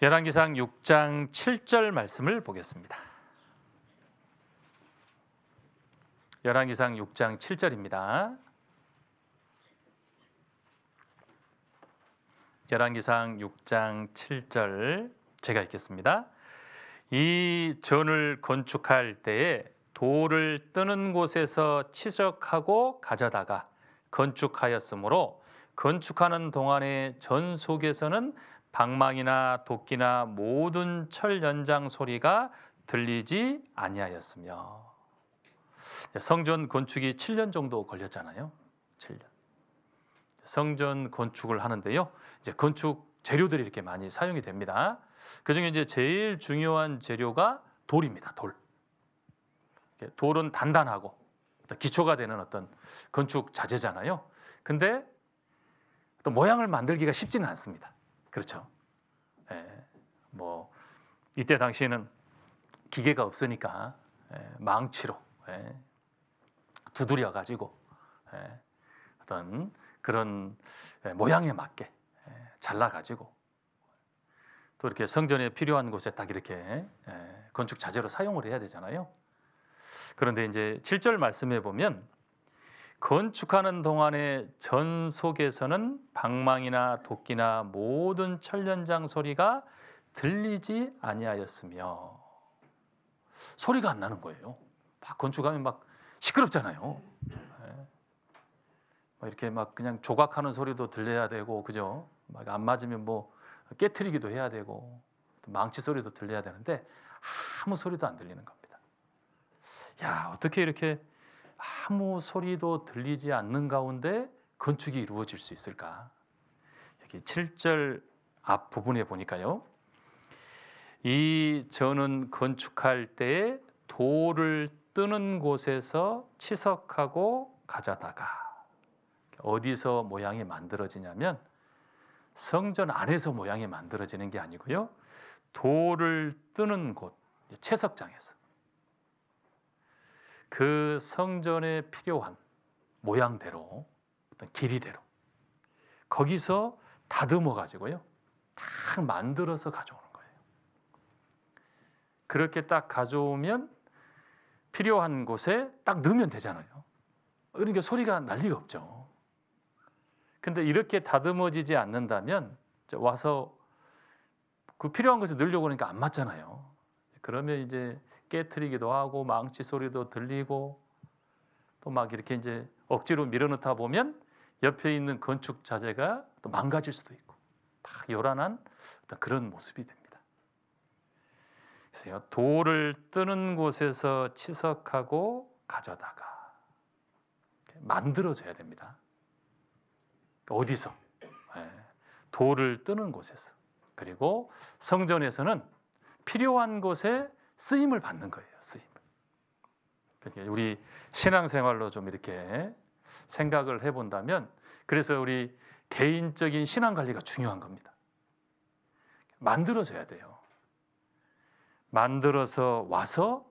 열왕기상 6장 7절 말씀을 보겠습니다. 열왕기상 6장 7절입니다. 열왕기상 6장 7절 제가 읽겠습니다. 이 전을 건축할 때에 돌을 뜨는 곳에서 치석하고 가져다가 건축하였으므로 건축하는 동안에 전 속에서는 방망이나 도끼나 모든 철 연장 소리가 들리지 아니하였으며. 성전 건축이 7년 정도 걸렸잖아요. 7년. 성전 건축을 하는데요, 이제 건축 재료들이 이렇게 많이 사용이 됩니다. 그중에 이제 제일 중요한 재료가 돌입니다. 돌. 돌은 단단하고 기초가 되는 어떤 건축 자재잖아요. 근데 또 모양을 만들기가 쉽지는 않습니다. 그렇죠. 뭐 이때 당시에는 기계가 없으니까 망치로 두드려 가지고 어떤 그런 모양에 맞게 잘라 가지고 또 이렇게 성전에 필요한 곳에 딱 이렇게 건축 자재로 사용을 해야 되잖아요. 그런데 이제 7절 말씀에 보면 건축하는 동안에 전 속에서는 방망이나 도끼나 모든 철연장 소리가 들리지 아니하였으며. 소리가 안 나는 거예요. 막 건축하면 막 시끄럽잖아요. 막 이렇게 막 그냥 조각하는 소리도 들려야 되고, 그죠? 막 안 맞으면 뭐 깨트리기도 해야 되고, 망치 소리도 들려야 되는데 아무 소리도 안 들리는 겁니다. 야, 어떻게 이렇게 아무 소리도 들리지 않는 가운데 건축이 이루어질 수 있을까? 여기 7절 앞 부분에 보니까요, 이 전은 건축할 때에 돌을 뜨는 곳에서 치석하고 가져다가. 어디서 모양이 만들어지냐면 성전 안에서 모양이 만들어지는 게 아니고요, 돌을 뜨는 곳, 채석장에서 그 성전에 필요한 모양대로, 어떤 길이대로 거기서 다듬어 가지고요 딱 만들어서 가져오는 거예요. 그렇게 딱 가져오면 필요한 곳에 딱 넣으면 되잖아요. 그러니까 소리가 날 리가 없죠. 근데 이렇게 다듬어지지 않는다면 와서 그 필요한 것을 넣으려고 하니까 안 맞잖아요. 그러면 이제 깨트리기도 하고 망치 소리도 들리고 또 막 이렇게 이제 억지로 밀어넣다 보면 옆에 있는 건축 자재가 또 망가질 수도 있고 딱 요란한 어떤 그런 모습이 됩니다. 그래서 돌을 뜨는 곳에서 치석하고 가져다가 만들어져야 됩니다. 어디서? 돌을 뜨는 곳에서. 그리고 성전에서는 필요한 곳에 쓰임을 받는 거예요. 쓰임을. 그러니까 우리 신앙생활로 좀 이렇게 생각을 해본다면, 그래서 우리 개인적인 신앙 관리가 중요한 겁니다. 만들어져야 돼요. 만들어서 와서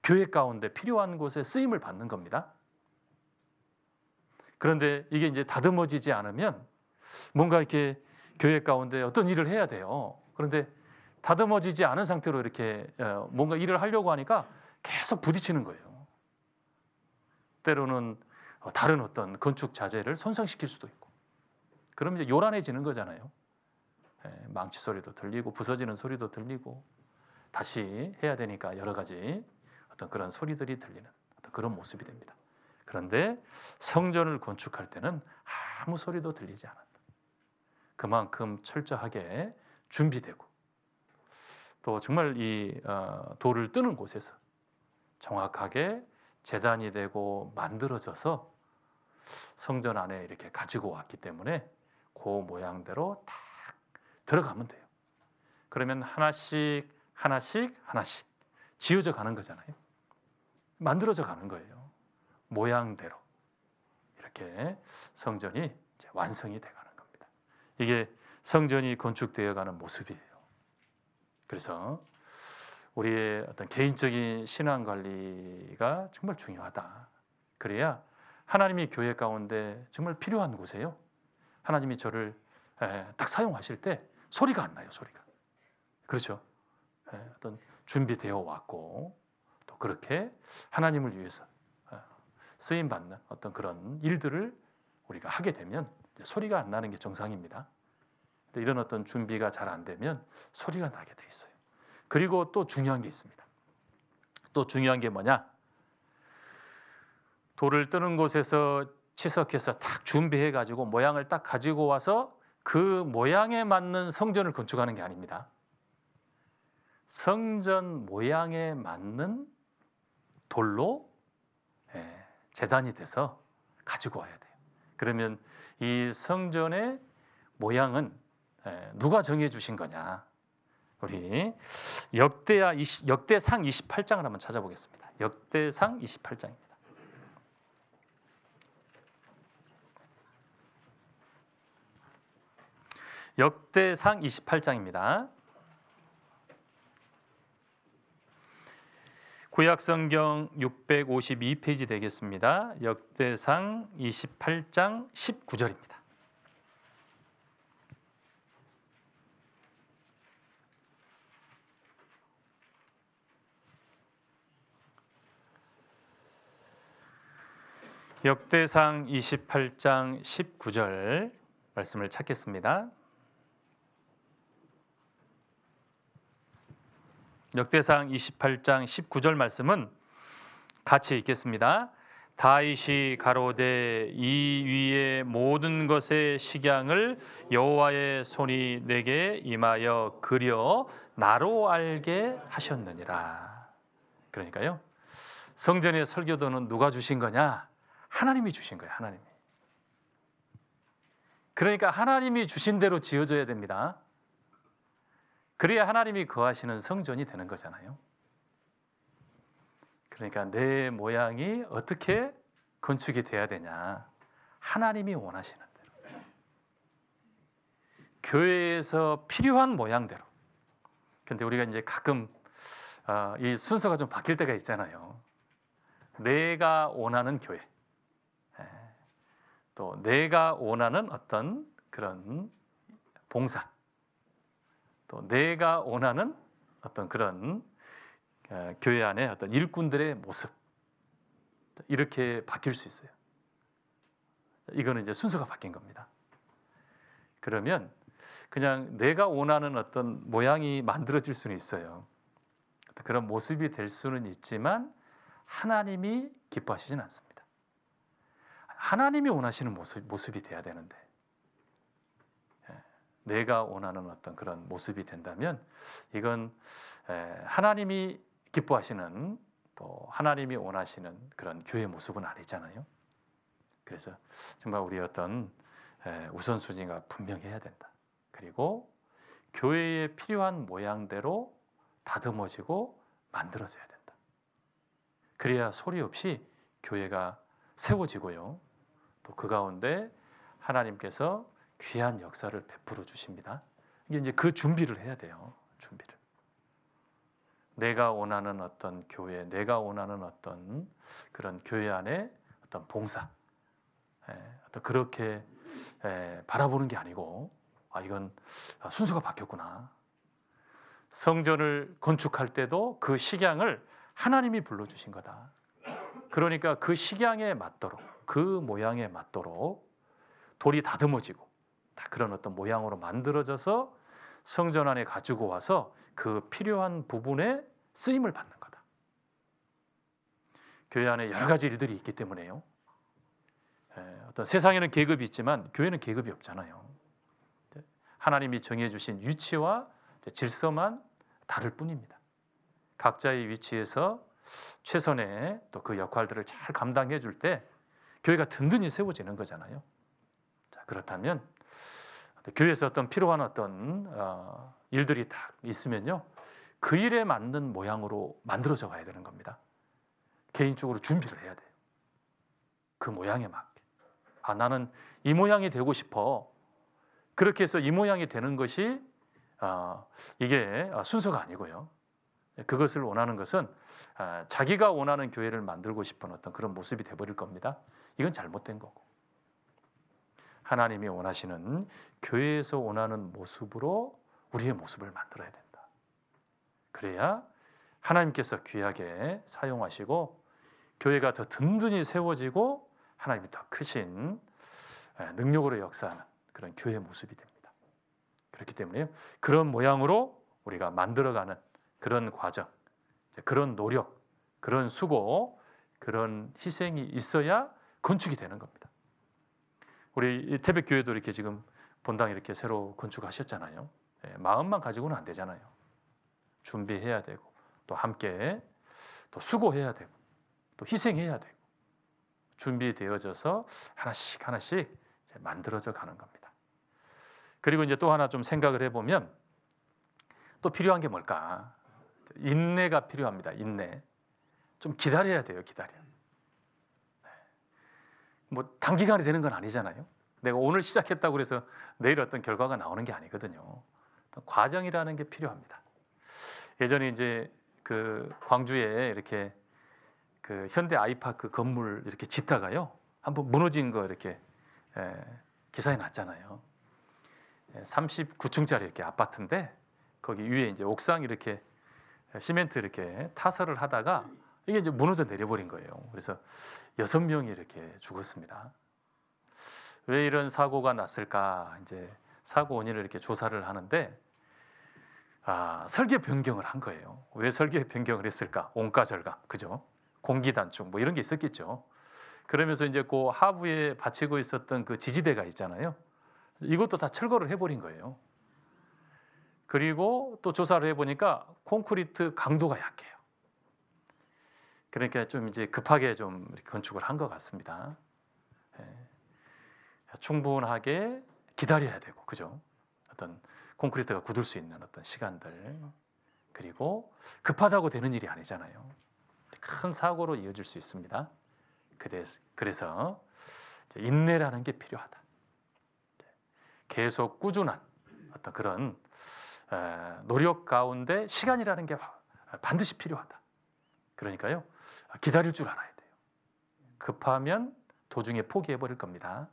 교회 가운데 필요한 곳에 쓰임을 받는 겁니다. 그런데 이게 이제 다듬어지지 않으면 뭔가 이렇게 교회 가운데 어떤 일을 해야 돼요. 그런데 다듬어지지 않은 상태로 이렇게 뭔가 일을 하려고 하니까 계속 부딪히는 거예요. 때로는 다른 어떤 건축 자재를 손상시킬 수도 있고. 그러면 이제 요란해지는 거잖아요. 망치 소리도 들리고 부서지는 소리도 들리고 다시 해야 되니까 여러 가지 어떤 그런 소리들이 들리는 어떤 그런 모습이 됩니다. 그런데 성전을 건축할 때는 아무 소리도 들리지 않았다. 그만큼 철저하게 준비되고 또 정말 이 돌을 뜨는 곳에서 정확하게 제단이 되고 만들어져서 성전 안에 이렇게 가지고 왔기 때문에 그 모양대로 딱 들어가면 돼요. 그러면 하나씩 지어져 가는 거잖아요. 만들어져 가는 거예요. 모양대로 이렇게 성전이 이제 완성이 돼가는 겁니다. 이게 성전이 건축되어 가는 모습이에요. 그래서 우리의 어떤 개인적인 신앙 관리가 정말 중요하다. 그래야 하나님이 교회 가운데 정말 필요한 곳에요. 하나님이 저를 딱 사용하실 때 소리가 안 나요. 소리가. 그렇죠. 어떤 준비되어 왔고 또 그렇게 하나님을 위해서 쓰임 받는 어떤 그런 일들을 우리가 하게 되면 소리가 안 나는 게 정상입니다. 이런 어떤 준비가 잘 안 되면 소리가 나게 돼 있어요. 그리고 또 중요한 게 있습니다. 또 중요한 게 뭐냐? 돌을 뜨는 곳에서 치석해서 딱 준비해 가지고 모양을 딱 가지고 와서 그 모양에 맞는 성전을 건축하는 게 아닙니다. 성전 모양에 맞는 돌로 제단이 돼서 가지고 와야 돼요. 그러면 이 성전의 모양은 누가 정해 주신 거냐? 우리 역대상 28장을 한번 찾아보겠습니다. 역대상 28장입니다. 역대상 28장입니다. 구약성경 652페이지 되겠습니다. 역대상 28장 19절입니다. 역대상 28장 19절 말씀을 찾겠습니다. 역대상 28장 19절 말씀은 같이 읽겠습니다. 다윗이 가로되 이 위의 모든 것의 식양을 여호와의 손이 내게 임하여 그려 나로 알게 하셨느니라. 그러니까요. 성전의 설교도는 누가 주신 거냐? 하나님이 주신 거예요. 하나님이. 그러니까 하나님이 주신 대로 지어져야 됩니다. 그래야 하나님이 거하시는 성전이 되는 거잖아요. 그러니까 내 모양이 어떻게 건축이 돼야 되냐? 하나님이 원하시는 대로. 교회에서 필요한 모양대로. 근데 우리가 이제 가끔 이 순서가 좀 바뀔 때가 있잖아요. 내가 원하는 교회. 또 내가 원하는 어떤 그런 봉사. 또 내가 원하는 어떤 그런 교회 안에 어떤 일꾼들의 모습 이렇게 바뀔 수 있어요. 이거는 이제 순서가 바뀐 겁니다. 그러면 그냥 내가 원하는 어떤 모양이 만들어질 수는 있어요. 그런 모습이 될 수는 있지만 하나님이 기뻐하시진 않습니다. 하나님이 원하시는 모습이 돼야 되는데 내가 원하는 어떤 그런 모습이 된다면 이건 하나님이 기뻐하시는 또 하나님이 원하시는 그런 교회 모습은 아니잖아요. 그래서 정말 우리 어떤 우선순위가 분명해야 된다. 그리고 교회에 필요한 모양대로 다듬어지고 만들어져야 된다. 그래야 소리 없이 교회가 세워지고요. 또 그 가운데 하나님께서 귀한 역사를 베풀어 주십니다. 이게 이제 그 준비를 해야 돼요. 준비를. 내가 원하는 어떤 교회, 내가 원하는 어떤 그런 교회 안에 어떤 봉사, 어떤 그렇게 바라보는 게 아니고 이건 순서가 바뀌었구나. 성전을 건축할 때도 그 식양을 하나님이 불러주신 거다. 그러니까 그 식양에 맞도록, 그 모양에 맞도록 돌이 다듬어지고 다 그런 어떤 모양으로 만들어져서 성전 안에 가지고 와서 그 필요한 부분에 쓰임을 받는 거다. 교회 안에 여러 가지 일들이 있기 때문에요. 어떤 세상에는 계급이 있지만 교회는 계급이 없잖아요. 하나님이 정해주신 위치와 질서만 다를 뿐입니다. 각자의 위치에서 최선의 또 그 역할들을 잘 감당해 줄 때 교회가 든든히 세워지는 거잖아요. 자, 그렇다면 교회에서 어떤 필요한 어떤 일들이 딱 있으면요, 그 일에 맞는 모양으로 만들어져 가야 되는 겁니다. 개인적으로 준비를 해야 돼요. 그 모양에 맞게. 나는 이 모양이 되고 싶어. 그렇게 해서 이 모양이 되는 것이 이게 순서가 아니고요. 그것을 원하는 것은 자기가 원하는 교회를 만들고 싶은 어떤 그런 모습이 돼버릴 겁니다. 이건 잘못된 거고, 하나님이 원하시는 교회에서 원하는 모습으로 우리의 모습을 만들어야 된다. 그래야 하나님께서 귀하게 사용하시고 교회가 더 든든히 세워지고 하나님이 더 크신 능력으로 역사하는 그런 교회의 모습이 됩니다. 그렇기 때문에 그런 모양으로 우리가 만들어가는 그런 과정, 그런 노력, 그런 수고, 그런 희생이 있어야 건축이 되는 겁니다. 우리 태백교회도 이렇게 지금 본당 이렇게 새로 건축하셨잖아요. 마음만 가지고는 안 되잖아요. 준비해야 되고 또 함께 또 수고해야 되고 또 희생해야 되고 준비되어져서 하나씩 하나씩 만들어져 가는 겁니다. 그리고 이제 또 하나 좀 생각을 해보면 또 필요한 게 뭘까? 인내가 필요합니다. 인내. 좀 기다려야 돼요. 기다려. 뭐 단기간에 되는 건 아니잖아요. 내가 오늘 시작했다고 해서 내일 어떤 결과가 나오는 게 아니거든요. 과정이라는 게 필요합니다. 예전에 이제 그 광주에 이렇게 그 현대 아이파크 건물 이렇게 짓다가요, 한번 무너진 거 이렇게 기사에 났잖아요. 39층짜리 이렇게 아파트인데 거기 위에 이제 옥상 이렇게 시멘트 이렇게 타설을 하다가 이게 이제 무너져 내려버린 거예요. 그래서 6명이 이렇게 죽었습니다. 왜 이런 사고가 났을까? 이제 사고 원인을 이렇게 조사를 하는데 설계 변경을 한 거예요. 왜 설계 변경을 했을까? 온가절감, 그죠? 공기 단축 뭐 이런 게 있었겠죠. 그러면서 이제 그 하부에 받치고 있었던 그 지지대가 있잖아요. 이것도 다 철거를 해버린 거예요. 그리고 또 조사를 해보니까 콘크리트 강도가 약해요. 그러니까 좀 이제 급하게 좀 건축을 한 것 같습니다. 충분하게 기다려야 되고, 그죠? 어떤 콘크리트가 굳을 수 있는 어떤 시간들, 그리고 급하다고 되는 일이 아니잖아요. 큰 사고로 이어질 수 있습니다. 그래서 인내라는 게 필요하다. 계속 꾸준한 어떤 그런 노력 가운데 시간이라는 게 반드시 필요하다. 그러니까요, 기다릴 줄 알아야 돼요. 급하면 도중에 포기해버릴 겁니다.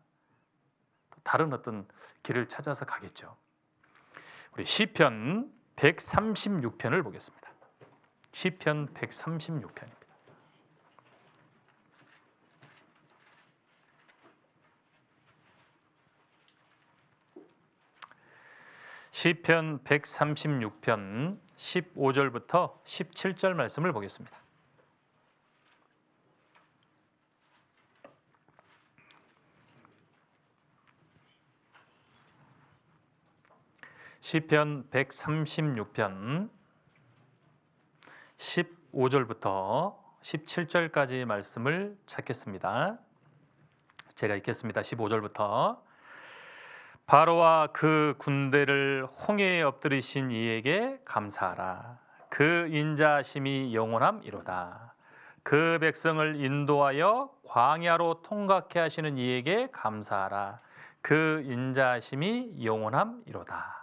다른 어떤 길을 찾아서 가겠죠. 우리 시편 136편을 보겠습니다. 시편 136편입니다. 시편 136편 15절부터 17절 말씀을 보겠습니다. 시편 136편 15절부터 17절까지 말씀을 찾겠습니다. 제가 읽겠습니다. 15절부터 바로와 그 군대를 홍해에 엎드리신 이에게 감사하라. 그 인자하심이 영원함이로다. 그 백성을 인도하여 광야로 통각해 하시는 이에게 감사하라. 그 인자하심이 영원함이로다.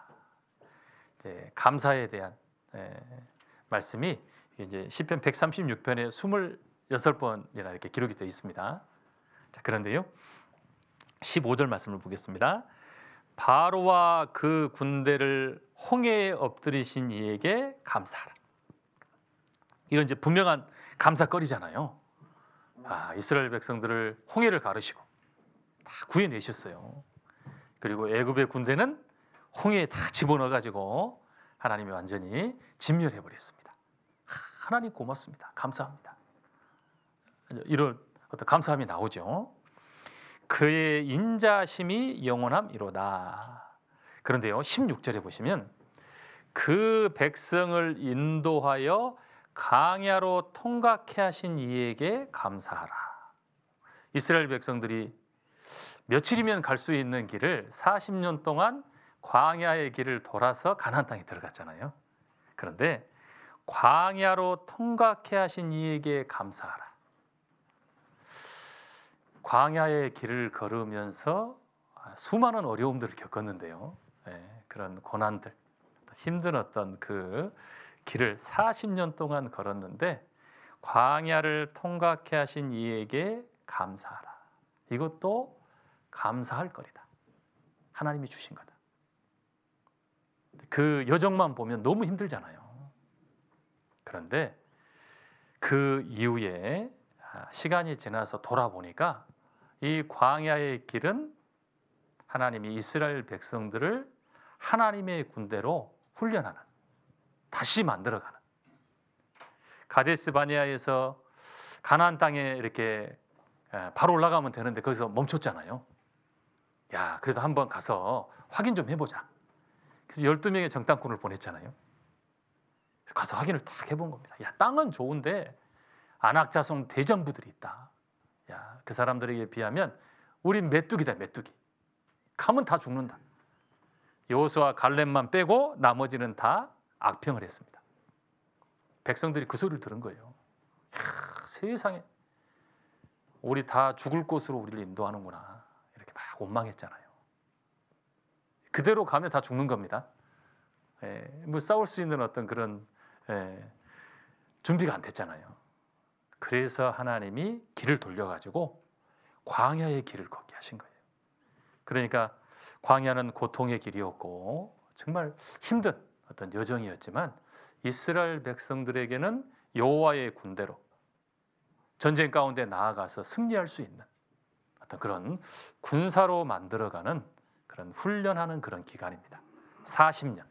감사에 대한 말씀이 이제 시편 136편에 26번이나 이렇게 기록이 되어 있습니다. 자, 그런데요, 15절 말씀을 보겠습니다. 바로와 그 군대를 홍해에 엎드리신 이에게 감사하라. 이건 이제 분명한 감사거리잖아요. 이스라엘 백성들을 홍해를 가르시고 다 구해내셨어요. 그리고 애굽의 군대는 홍해에 다 집어넣어 가지고 하나님이 완전히 진멸해 버렸습니다. 하나님 고맙습니다. 감사합니다. 이런 어떤 감사함이 나오죠. 그의 인자심이 영원함이로다. 그런데요, 16절에 보시면 그 백성을 인도하여 광야로 통과케 하신 이에게 감사하라. 이스라엘 백성들이 며칠이면 갈 수 있는 길을 40년 동안 광야의 길을 돌아서 가나안 땅에 들어갔잖아요. 그런데 광야로 통과케 하신 이에게 감사하라. 광야의 길을 걸으면서 수많은 어려움들을 겪었는데요. 그런 고난들, 힘든 어떤 그 길을 40년 동안 걸었는데 광야를 통과케 하신 이에게 감사하라. 이것도 감사할 거리다. 하나님이 주신 거다. 그 여정만 보면 너무 힘들잖아요. 그런데 그 이후에 시간이 지나서 돌아보니까 이 광야의 길은 하나님이 이스라엘 백성들을 하나님의 군대로 훈련하는, 다시 만들어가는, 가데스 바네아에서 가나안 땅에 이렇게 바로 올라가면 되는데 거기서 멈췄잖아요. 야, 그래도 한번 가서 확인 좀 해보자. 그래서 12명의 정탐꾼을 보냈잖아요. 가서 확인을 딱 해본 겁니다. 야, 땅은 좋은데 안악자손 대장부들이 있다. 야, 그 사람들에게 비하면 우린 메뚜기다, 메뚜기. 가면 다 죽는다. 여호수아 갈렙만 빼고 나머지는 다 악평을 했습니다. 백성들이 그 소리를 들은 거예요. 야, 세상에 우리 다 죽을 곳으로 우리를 인도하는구나. 이렇게 막 원망했잖아요. 그대로 가면 다 죽는 겁니다. 뭐 싸울 수 있는 어떤 그런 준비가 안 됐잖아요. 그래서 하나님이 길을 돌려가지고 광야의 길을 걷게 하신 거예요. 그러니까 광야는 고통의 길이었고 정말 힘든 어떤 여정이었지만 이스라엘 백성들에게는 여호와의 군대로 전쟁 가운데 나아가서 승리할 수 있는 어떤 그런 군사로 만들어가는 그런 훈련하는 그런 기간입니다. 40년.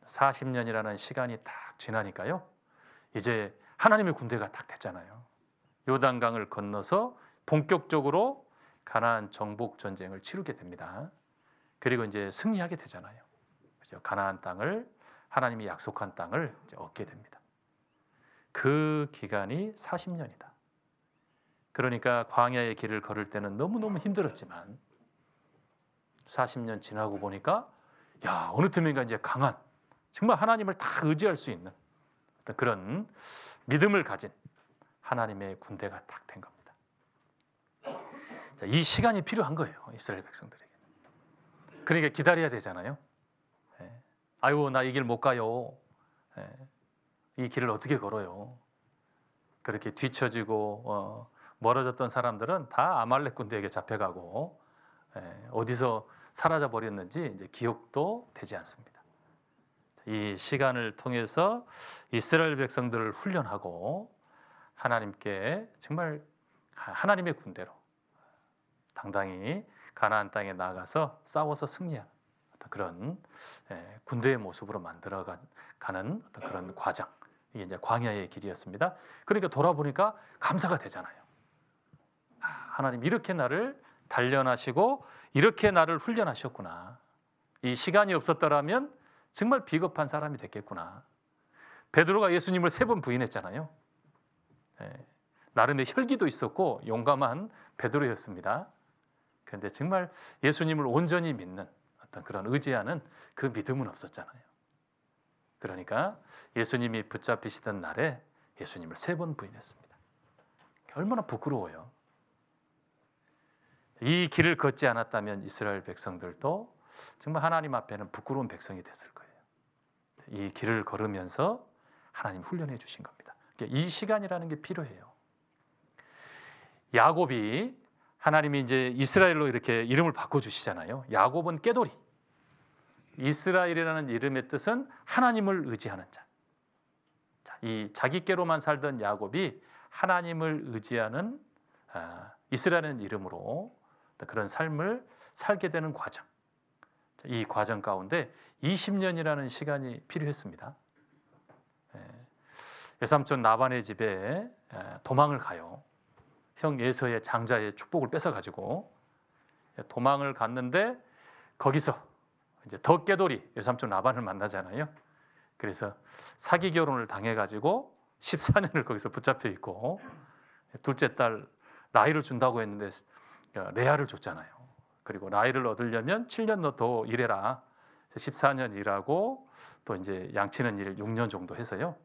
40년이라는 시간이 딱 지나니까요. 이제 하나님의 군대가 딱 됐잖아요. 요단강을 건너서 본격적으로 가나안 정복 전쟁을 치르게 됩니다. 그리고 이제 승리하게 되잖아요. 그렇죠? 가나안 땅을, 하나님이 약속한 땅을 이제 얻게 됩니다. 그 기간이 40년이다. 그러니까 광야의 길을 걸을 때는 너무너무 힘들었지만 40년 지나고 보니까 야, 어느 틈인가 이제 강한, 정말 하나님을 다 의지할 수 있는 어떤 그런 믿음을 가진 하나님의 군대가 딱 된 겁니다. 자, 이 시간이 필요한 거예요. 이스라엘 백성들에게. 그러니까 기다려야 되잖아요. 아유, 나 이 길 못 가요. 이 길을 어떻게 걸어요? 그렇게 뒤처지고 멀어졌던 사람들은 다 아말렉 군대에게 잡혀가고 어디서 사라져 버렸는지 이제 기억도 되지 않습니다. 이 시간을 통해서 이스라엘 백성들을 훈련하고 하나님께 정말 하나님의 군대로 당당히 가나안 땅에 나가서 싸워서 승리하는 어떤 그런 군대의 모습으로 만들어가는 어떤 그런 과정, 이게 이제 광야의 길이었습니다. 그러니까 돌아보니까 감사가 되잖아요. 하나님 이렇게 나를 단련하시고 이렇게 나를 훈련하셨구나. 이 시간이 없었더라면 정말 비겁한 사람이 됐겠구나. 베드로가 예수님을 3번 부인했잖아요. 나름의 혈기도 있었고 용감한 베드로였습니다. 그런데 정말 예수님을 온전히 믿는 어떤 그런 의지하는 그 믿음은 없었잖아요. 그러니까 예수님이 붙잡히시던 날에 예수님을 3번 부인했습니다. 얼마나 부끄러워요. 이 길을 걷지 않았다면 이스라엘 백성들도 정말 하나님 앞에는 부끄러운 백성이 됐을 거예요. 이 길을 걸으면서 하나님 훈련해 주신 겁니다. 이 시간이라는 게 필요해요. 야곱이 하나님이 이제 이스라엘로 이렇게 이름을 바꿔주시잖아요. 야곱은 깨돌이. 이스라엘이라는 이름의 뜻은 하나님을 의지하는 자. 이 자기께로만 살던 야곱이 하나님을 의지하는 이스라엘이라는 이름으로 그런 삶을 살게 되는 과정. 이 과정 가운데 20년이라는 시간이 필요했습니다. 외삼촌 나반의 집에 도망을 가요. 형 에서의 장자의 축복을 뺏어가지고 도망을 갔는데 거기서 이제 더 깨돌이 외삼촌 라반을 만나잖아요. 그래서 사기 결혼을 당해가지고 14년을 거기서 붙잡혀 있고 둘째 딸 라이를 준다고 했는데 레아를 줬잖아요. 그리고 라이를 얻으려면 7년 더 일해라. 14년 일하고 또 이제 양치는 일 6년 정도 해서요.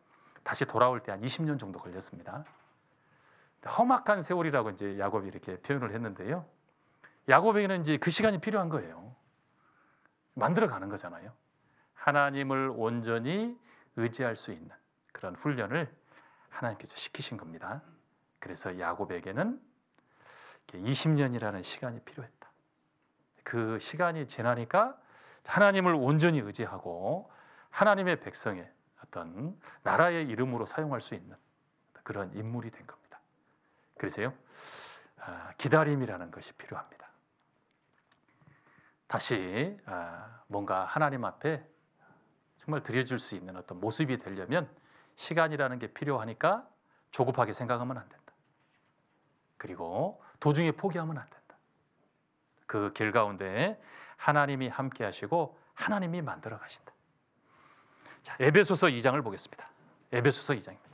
다시 돌아올 때 한 20년 정도 걸렸습니다. 험악한 세월이라고 이제 야곱이 이렇게 표현을 했는데요. 야곱에게는 이제 그 시간이 필요한 거예요. 만들어 가는 거잖아요. 하나님을 온전히 의지할 수 있는 그런 훈련을 하나님께서 시키신 겁니다. 그래서 야곱에게는 20년이라는 시간이 필요했다. 그 시간이 지나니까 하나님을 온전히 의지하고 하나님의 백성의 어떤 나라의 이름으로 사용할 수 있는 그런 인물이 된 겁니다. 그래서요, 기다림이라는 것이 필요합니다. 다시 뭔가 하나님 앞에 정말 드려질 수 있는 어떤 모습이 되려면 시간이라는 게 필요하니까 조급하게 생각하면 안 된다. 그리고 도중에 포기하면 안 된다. 그 길 가운데 하나님이 함께 하시고 하나님이 만들어 가신다. 자, 에베소서 2장을 보겠습니다. 에베소서 2장입니다.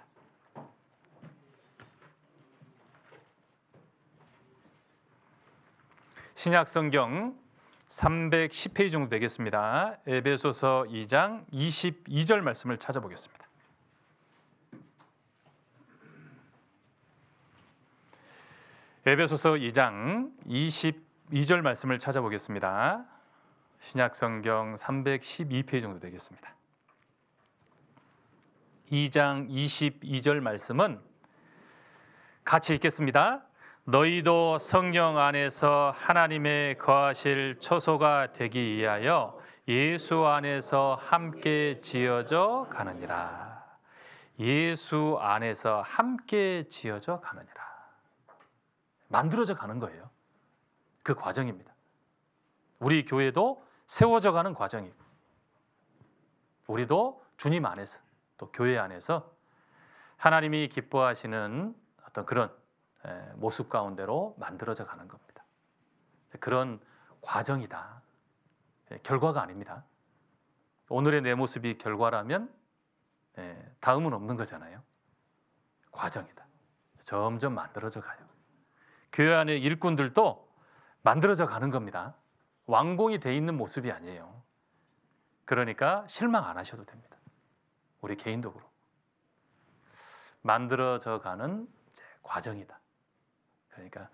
신약 성경 310페이지 정도 되겠습니다. 에베소서 2장 22절 말씀을 찾아보겠습니다. 에베소서 2장 22절 말씀을 찾아보겠습니다. 신약 성경 312페이지 정도 되겠습니다. 2장 22절 말씀은 같이 읽겠습니다. 너희도 성령 안에서 하나님의 거하실 처소가 되기 위하여 예수 안에서 함께 지어져 가느니라. 예수 안에서 함께 지어져 가느니라. 만들어져 가는 거예요. 그 과정입니다. 우리 교회도 세워져 가는 과정이고 우리도 주님 안에서 또 교회 안에서 하나님이 기뻐하시는 어떤 그런 모습 가운데로 만들어져 가는 겁니다. 그런 과정이다. 결과가 아닙니다. 오늘의 내 모습이 결과라면 다음은 없는 거잖아요. 과정이다. 점점 만들어져 가요. 교회 안의 일꾼들도 만들어져 가는 겁니다. 완공이 돼 있는 모습이 아니에요. 그러니까 실망 안 하셔도 됩니다. 우리 개인적으로 만들어져 가는 과정이다. 그러니까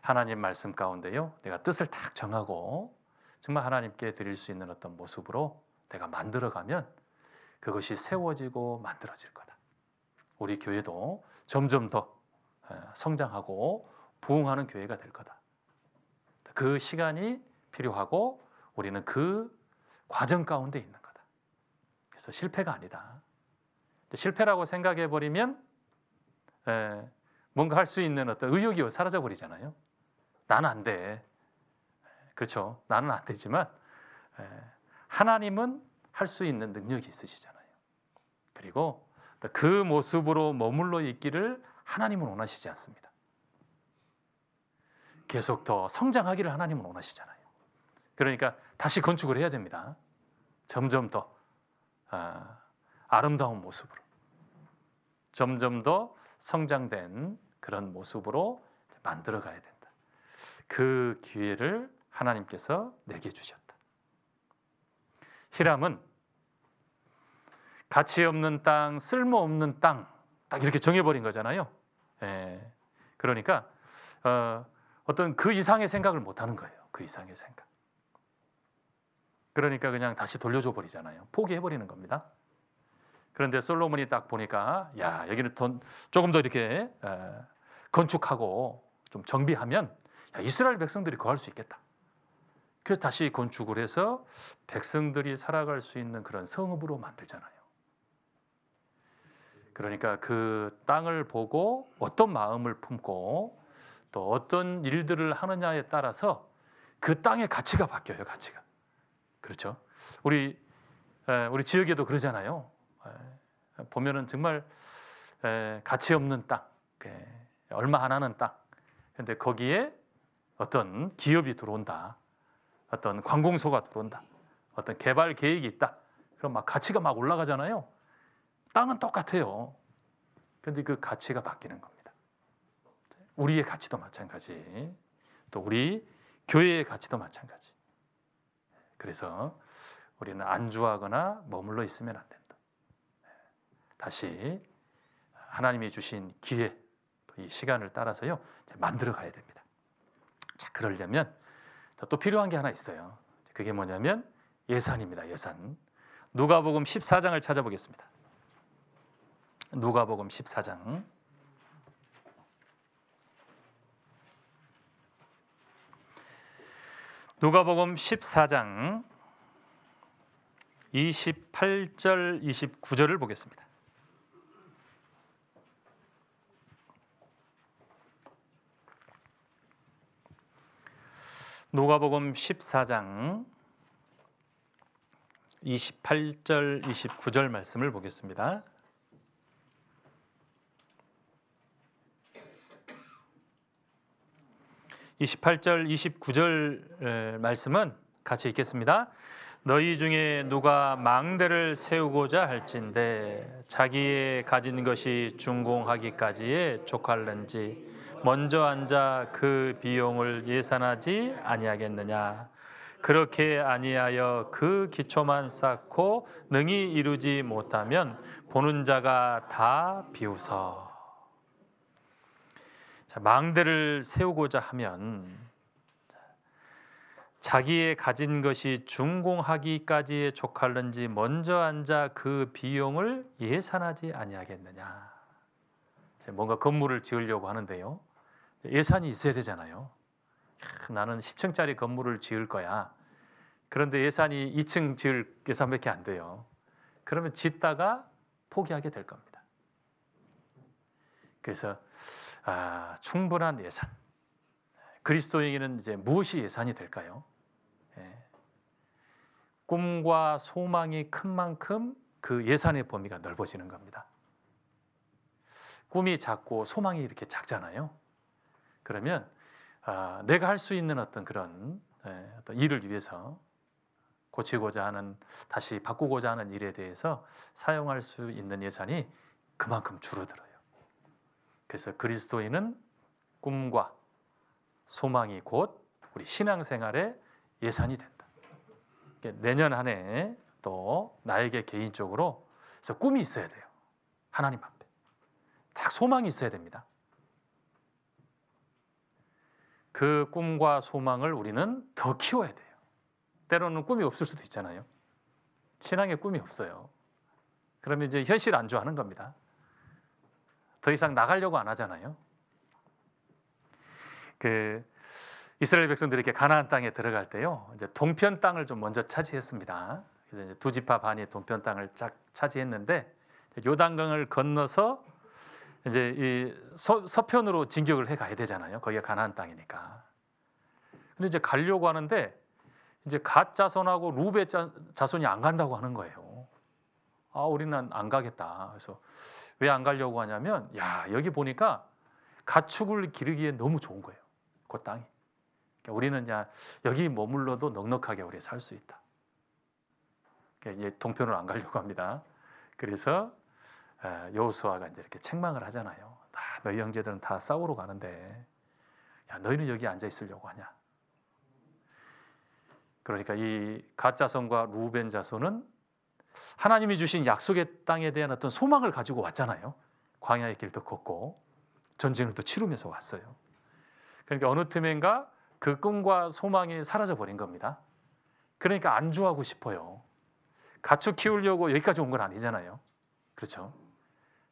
하나님 말씀 가운데요, 내가 뜻을 딱 정하고 정말 하나님께 드릴 수 있는 어떤 모습으로 내가 만들어가면 그것이 세워지고 만들어질 거다. 우리 교회도 점점 더 성장하고 부흥하는 교회가 될 거다. 그 시간이 필요하고 우리는 그 과정 가운데 있는 거다. 그래서 실패가 아니다. 실패라고 생각해 버리면 뭔가 할 수 있는 어떤 의욕이 사라져 버리잖아요. 나는 안 돼. 그렇죠. 나는 안 되지만 하나님은 할 수 있는 능력이 있으시잖아요. 그리고 그 모습으로 머물러 있기를 하나님은 원하시지 않습니다. 계속 더 성장하기를 하나님은 원하시잖아요. 그러니까 다시 건축을 해야 됩니다. 점점 더 아름다운 모습으로, 점점 더 성장된 그런 모습으로 만들어 가야 된다. 그 기회를 하나님께서 내게 주셨다. 히람은 가치 없는 땅, 쓸모없는 땅, 딱 이렇게 정해버린 거잖아요. 그러니까 어떤 그 이상의 생각을 못하는 거예요. 그 이상의 생각. 그러니까 그냥 다시 돌려줘 버리잖아요. 포기해버리는 겁니다. 그런데 솔로몬이 딱 보니까 야, 여기는 조금 더 이렇게 건축하고 좀 정비하면 이스라엘 백성들이 거할 수 있겠다. 그래서 다시 건축을 해서 백성들이 살아갈 수 있는 그런 성읍으로 만들잖아요. 그러니까 그 땅을 보고 어떤 마음을 품고 또 어떤 일들을 하느냐에 따라서 그 땅의 가치가 바뀌어요. 가치가. 그렇죠. 우리 지역에도 그러잖아요. 보면은 정말 가치 없는 땅, 얼마 안 하는 땅. 근데 거기에 어떤 기업이 들어온다. 어떤 관공서가 들어온다. 어떤 개발 계획이 있다. 그럼 막 가치가 막 올라가잖아요. 땅은 똑같아요. 그런데 그 가치가 바뀌는 겁니다. 우리의 가치도 마찬가지. 또 우리 교회의 가치도 마찬가지. 그래서 우리는 안주하거나 머물러 있으면 안 된다. 다시 하나님이 주신 기회, 이 시간을 따라서요 만들어 가야 됩니다. 자, 그러려면 또 필요한 게 하나 있어요. 그게 뭐냐면 예산입니다. 예산. 누가복음 14장을 찾아보겠습니다. 누가복음 14장. 누가복음 14장 28절 29절을 보겠습니다. 누가복음 14장 28절 29절 말씀을 보겠습니다. (28절) (29절) 말씀은 같이 읽겠습니다. 너희 중에 누가 망대를 세우고자 할진대 자기의 가진 것이 준공하기까지에 족할는지 먼저 앉아 그 비용을 예산하지 아니하겠느냐. 그렇게 아니하여 그 기초만 쌓고 능히 이루지 못하면 보는 자가 다 비웃어. 자, 망대를 세우고자 하면 자기의 가진 것이 준공하기까지에 족할는지 먼저 앉아 그 비용을 예산하지 아니하겠느냐. 뭔가 건물을 지으려고 하는데요. 예산이 있어야 되잖아요. 나는 10층짜리 건물을 지을 거야. 그런데 예산이 2층 지을 예산밖에 안 돼요. 그러면 짓다가 포기하게 될 겁니다. 그래서 충분한 예산. 그리스도인에게는 이제 무엇이 예산이 될까요? 꿈과 소망이 큰 만큼 그 예산의 범위가 넓어지는 겁니다. 꿈이 작고 소망이 이렇게 작잖아요. 그러면 내가 할 수 있는 어떤 그런 어떤 일을 위해서 고치고자 하는, 다시 바꾸고자 하는 일에 대해서 사용할 수 있는 예산이 그만큼 줄어들어요. 그래서 그리스도인은 꿈과 소망이 곧 우리 신앙생활의 예산이 된다. 내년 한 해 또 나에게 개인적으로 그래서 꿈이 있어야 돼요. 하나님 앞에 딱 소망이 있어야 됩니다. 그 꿈과 소망을 우리는 더 키워야 돼요. 때로는 꿈이 없을 수도 있잖아요. 신앙에 꿈이 없어요. 그러면 이제 현실 안주하는 겁니다. 더 이상 나가려고 안 하잖아요. 이스라엘 백성들이 이렇게 가나안 땅에 들어갈 때요, 이제 동편 땅을 좀 먼저 차지했습니다. 그래서 이제 두 지파 반이 동편 땅을 쫙 차지했는데 요단강을 건너서 이제 이 서편으로 진격을 해 가야 되잖아요. 거기가 가나안 땅이니까. 근데 이제 가려고 하는데 이제 갓 자손하고 루벤 자손이 안 간다고 하는 거예요. 우리는 안 가겠다. 그래서 왜 안 가려고 하냐면, 여기 보니까 가축을 기르기에 너무 좋은 거예요. 그 땅이. 그러니까 우리는 여기 머물러도 넉넉하게 우리 살 수 있다. 그러니까 동편으로 안 가려고 합니다. 그래서 여호수아가 이제 이렇게 책망을 하잖아요. 너희 형제들은 다 싸우러 가는데 너희는 여기 앉아 있으려고 하냐. 그러니까 이 갓 자손과 루벤 자손은 하나님이 주신 약속의 땅에 대한 어떤 소망을 가지고 왔잖아요. 광야의 길도 걷고 전쟁을 또 치르면서 왔어요. 그러니까 어느 틈엔가 그 꿈과 소망이 사라져 버린 겁니다. 그러니까 안주하고 싶어요. 가축 키우려고 여기까지 온 건 아니잖아요. 그렇죠?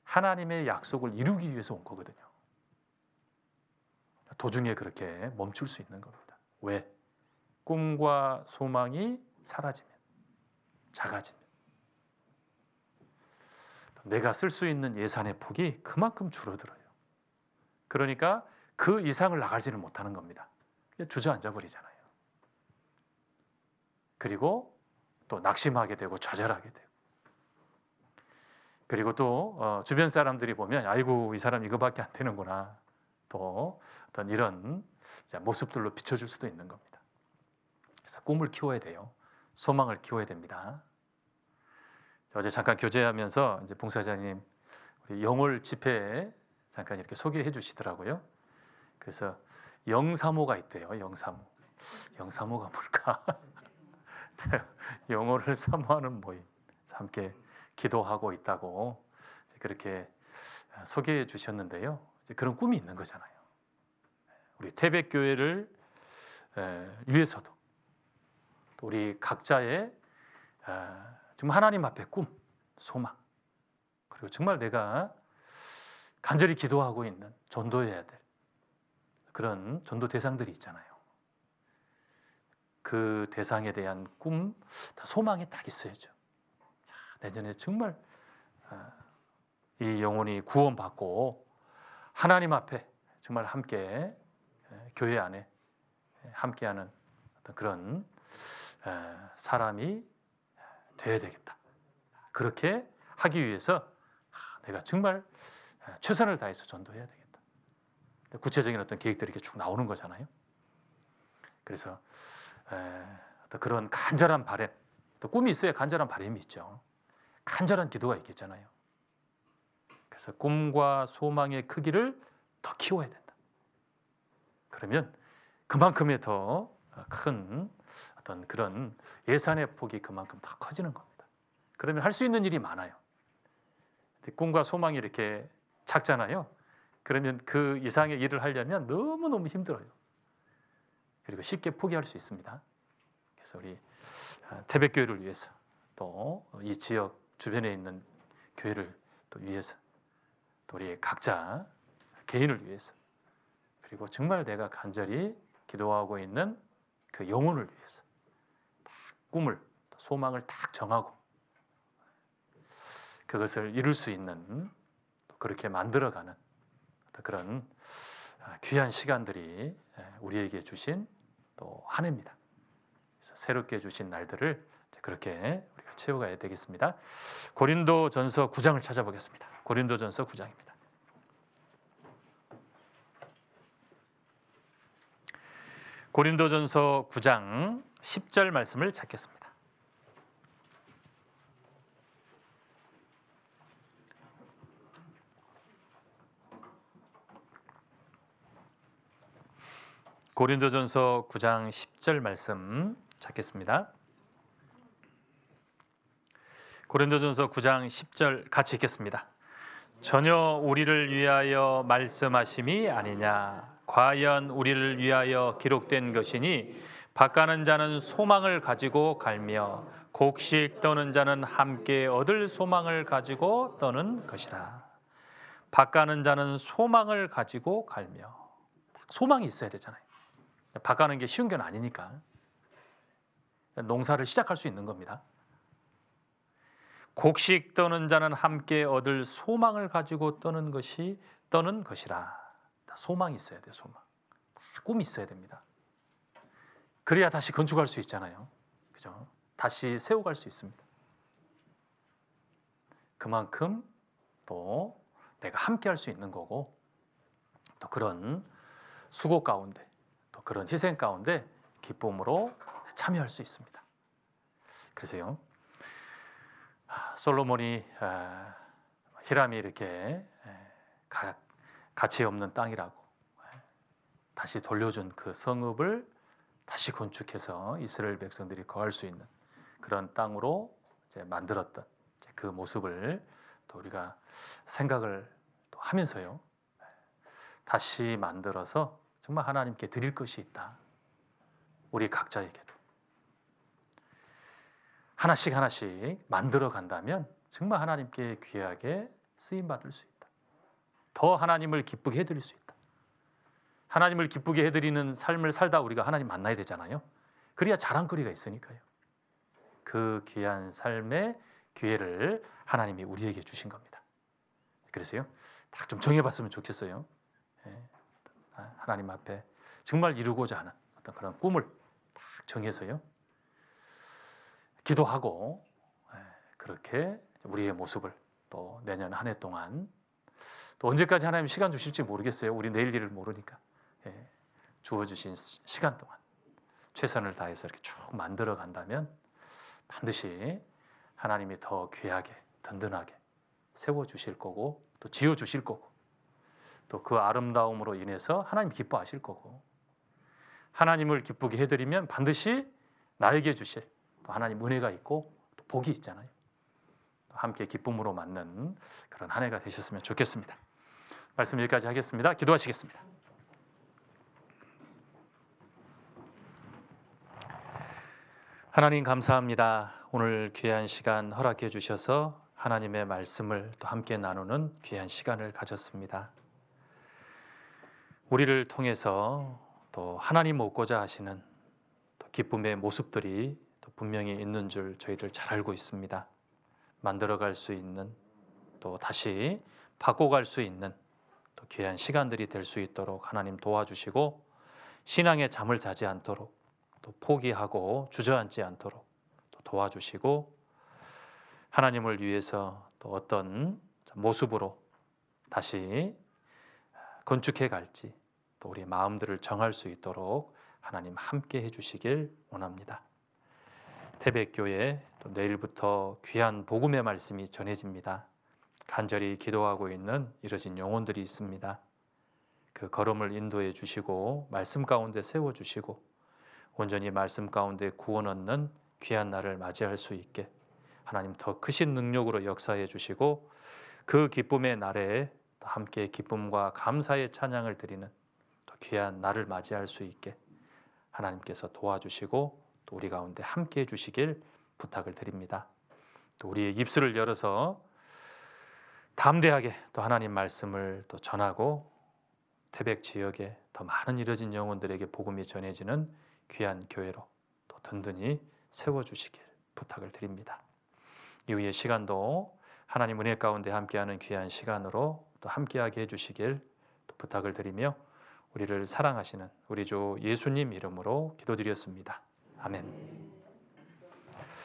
하나님의 약속을 이루기 위해서 온 거거든요. 도중에 그렇게 멈출 수 있는 겁니다. 왜? 꿈과 소망이 사라지면, 작아지면 내가 쓸 수 있는 예산의 폭이 그만큼 줄어들어요. 그러니까 그 이상을 나가지를 못하는 겁니다. 주저앉아 버리잖아요. 그리고 또 낙심하게 되고 좌절하게 되고, 그리고 또 주변 사람들이 보면 아이고 이 사람 이거밖에 안 되는구나, 또 어떤 이런 모습들로 비춰줄 수도 있는 겁니다. 그래서 꿈을 키워야 돼요. 소망을 키워야 됩니다. 어제 잠깐 교제하면서 이제 봉사자님 우리 영월 집회에 잠깐 이렇게 소개해 주시더라고요. 그래서 영사모가 있대요. 영사모. 영사모가 뭘까? 영어를 사모하는 모임, 함께 기도하고 있다고 그렇게 소개해 주셨는데요. 이제 그런 꿈이 있는 거잖아요. 우리 태백교회를 위해서도 또 우리 각자의 정말 하나님 앞에 꿈, 소망, 그리고 정말 내가 간절히 기도하고 있는 전도해야 될 그런 전도 대상들이 있잖아요. 그 대상에 대한 꿈, 소망이 딱 있어야죠. 내년에 정말 이 영혼이 구원받고 하나님 앞에 정말 함께 교회 안에 함께하는 어떤 그런 사람이 되어야 되겠다. 그렇게 하기 위해서 내가 정말 최선을 다해서 전도해야 되겠다. 구체적인 어떤 계획들이 이렇게 쭉 나오는 거잖아요. 그래서 어떤 그런 간절한 바람, 또 꿈이 있어야 간절한 바람이 있죠. 간절한 기도가 있겠잖아요. 그래서 꿈과 소망의 크기를 더 키워야 된다. 그러면 그만큼의 더 큰 어떤 그런 예산의 폭이 그만큼 더 커지는 겁니다. 그러면 할 수 있는 일이 많아요. 꿈과 소망이 이렇게 작잖아요. 그러면 그 이상의 일을 하려면 너무너무 힘들어요. 그리고 쉽게 포기할 수 있습니다. 그래서 우리 태백교회를 위해서, 또 이 지역 주변에 있는 교회를 또 위해서, 또 우리 각자 개인을 위해서, 그리고 정말 내가 간절히 기도하고 있는 그 영혼을 위해서 꿈을, 소망을 딱 정하고 그것을 이룰 수 있는, 그렇게 만들어가는 그런 귀한 시간들이 우리에게 주신 또 한 해입니다. 그래서 새롭게 주신 날들을 그렇게 우리가 채워가야 되겠습니다. 고린도전서 9장을 찾아보겠습니다. 고린도전서 9장입니다. 고린도전서 9장 10절 말씀을 찾겠습니다. 고린도전서 9장 10절 말씀 찾겠습니다. 고린도전서 9장 10절 같이 읽겠습니다. 전혀 우리를 위하여 말씀하심이 아니냐, 과연 우리를 위하여 기록된 것이니 밭가는 자는 소망을 가지고 갈며 곡식 떠는 자는 함께 얻을 소망을 가지고 떠는 것이라. 밭가는 자는 소망을 가지고 갈며, 소망이 있어야 되잖아요. 밭가는 게 쉬운 게 아니니까 농사를 시작할 수 있는 겁니다. 곡식 떠는 자는 함께 얻을 소망을 가지고 떠는 것이라. 소망이 있어야 돼요. 소망. 꿈이 있어야 됩니다. 그래야 다시 건축할 수 있잖아요. 그죠? 다시 세워갈 수 있습니다. 그만큼 또 내가 함께 할 수 있는 거고, 또 그런 수고 가운데, 또 그런 희생 가운데 기쁨으로 참여할 수 있습니다. 그래서요, 솔로몬이 히람이 이렇게 가치 없는 땅이라고 다시 돌려준 그 성읍을 다시 건축해서 이스라엘 백성들이 거할 수 있는 그런 땅으로 이제 만들었던 그 모습을 또 우리가 생각을 또 하면서요, 다시 만들어서 정말 하나님께 드릴 것이 있다. 우리 각자에게도 하나씩 하나씩 만들어 간다면 정말 하나님께 귀하게 쓰임 받을 수 있다. 더 하나님을 기쁘게 해드릴 수 있다. 하나님을 기쁘게 해드리는 삶을 살다 우리가 하나님 만나야 되잖아요. 그래야 자랑거리가 있으니까요. 그 귀한 삶의 기회를 하나님이 우리에게 주신 겁니다. 그래서요, 딱 좀 정해봤으면 좋겠어요. 예, 하나님 앞에 정말 이루고자 하는 어떤 그런 꿈을 딱 정해서요, 기도하고 그렇게 우리의 모습을 또 내년 한 해 동안 또 언제까지 하나님 시간 주실지 모르겠어요. 우리 내일 일을 모르니까 주어주신 시간 동안 최선을 다해서 이렇게 쭉 만들어 간다면 반드시 하나님이 더 귀하게 든든하게 세워주실 거고 또 지어주실 거고 또 그 아름다움으로 인해서 하나님 기뻐하실 거고 하나님을 기쁘게 해드리면 반드시 나에게 주실 또 하나님 은혜가 있고 또 복이 있잖아요. 함께 기쁨으로 맞는 그런 한 해가 되셨으면 좋겠습니다. 말씀 여기까지 하겠습니다. 기도하시겠습니다. 하나님 감사합니다. 오늘 귀한 시간 허락해 주셔서 하나님의 말씀을 또 함께 나누는 귀한 시간을 가졌습니다. 우리를 통해서 또 하나님 얻고자 하시는 또 기쁨의 모습들이 또 분명히 있는 줄 저희들 잘 알고 있습니다. 만들어갈 수 있는 또 다시 바꿔갈 수 있는 또 귀한 시간들이 될 수 있도록 하나님 도와주시고 신앙의 잠을 자지 않도록 또 포기하고 주저앉지 않도록 또 도와주시고 하나님을 위해서 또 어떤 모습으로 다시 건축해 갈지 또 우리의 마음들을 정할 수 있도록 하나님 함께 해주시길 원합니다. 태백교회 또 내일부터 귀한 복음의 말씀이 전해집니다. 간절히 기도하고 있는 이러진 영혼들이 있습니다. 그 걸음을 인도해 주시고 말씀 가운데 세워 주시고 온전히 말씀 가운데 구원 얻는 귀한 날을 맞이할 수 있게 하나님 더 크신 능력으로 역사해 주시고 그 기쁨의 날에 함께 기쁨과 감사의 찬양을 드리는 또 귀한 날을 맞이할 수 있게 하나님께서 도와주시고 또 우리 가운데 함께 해주시길 부탁을 드립니다. 또 우리의 입술을 열어서 담대하게 또 하나님 말씀을 또 전하고 태백 지역에 더 많은 이뤄진 영혼들에게 복음이 전해지는 귀한 교회로 또 든든히 세워주시길 부탁을 드립니다. 이후의 시간도 하나님 은혜 가운데 함께하는 귀한 시간으로 또 함께하게 해주시길 또 부탁을 드리며 우리를 사랑하시는 우리 주 예수님 이름으로 기도드렸습니다. 아멘.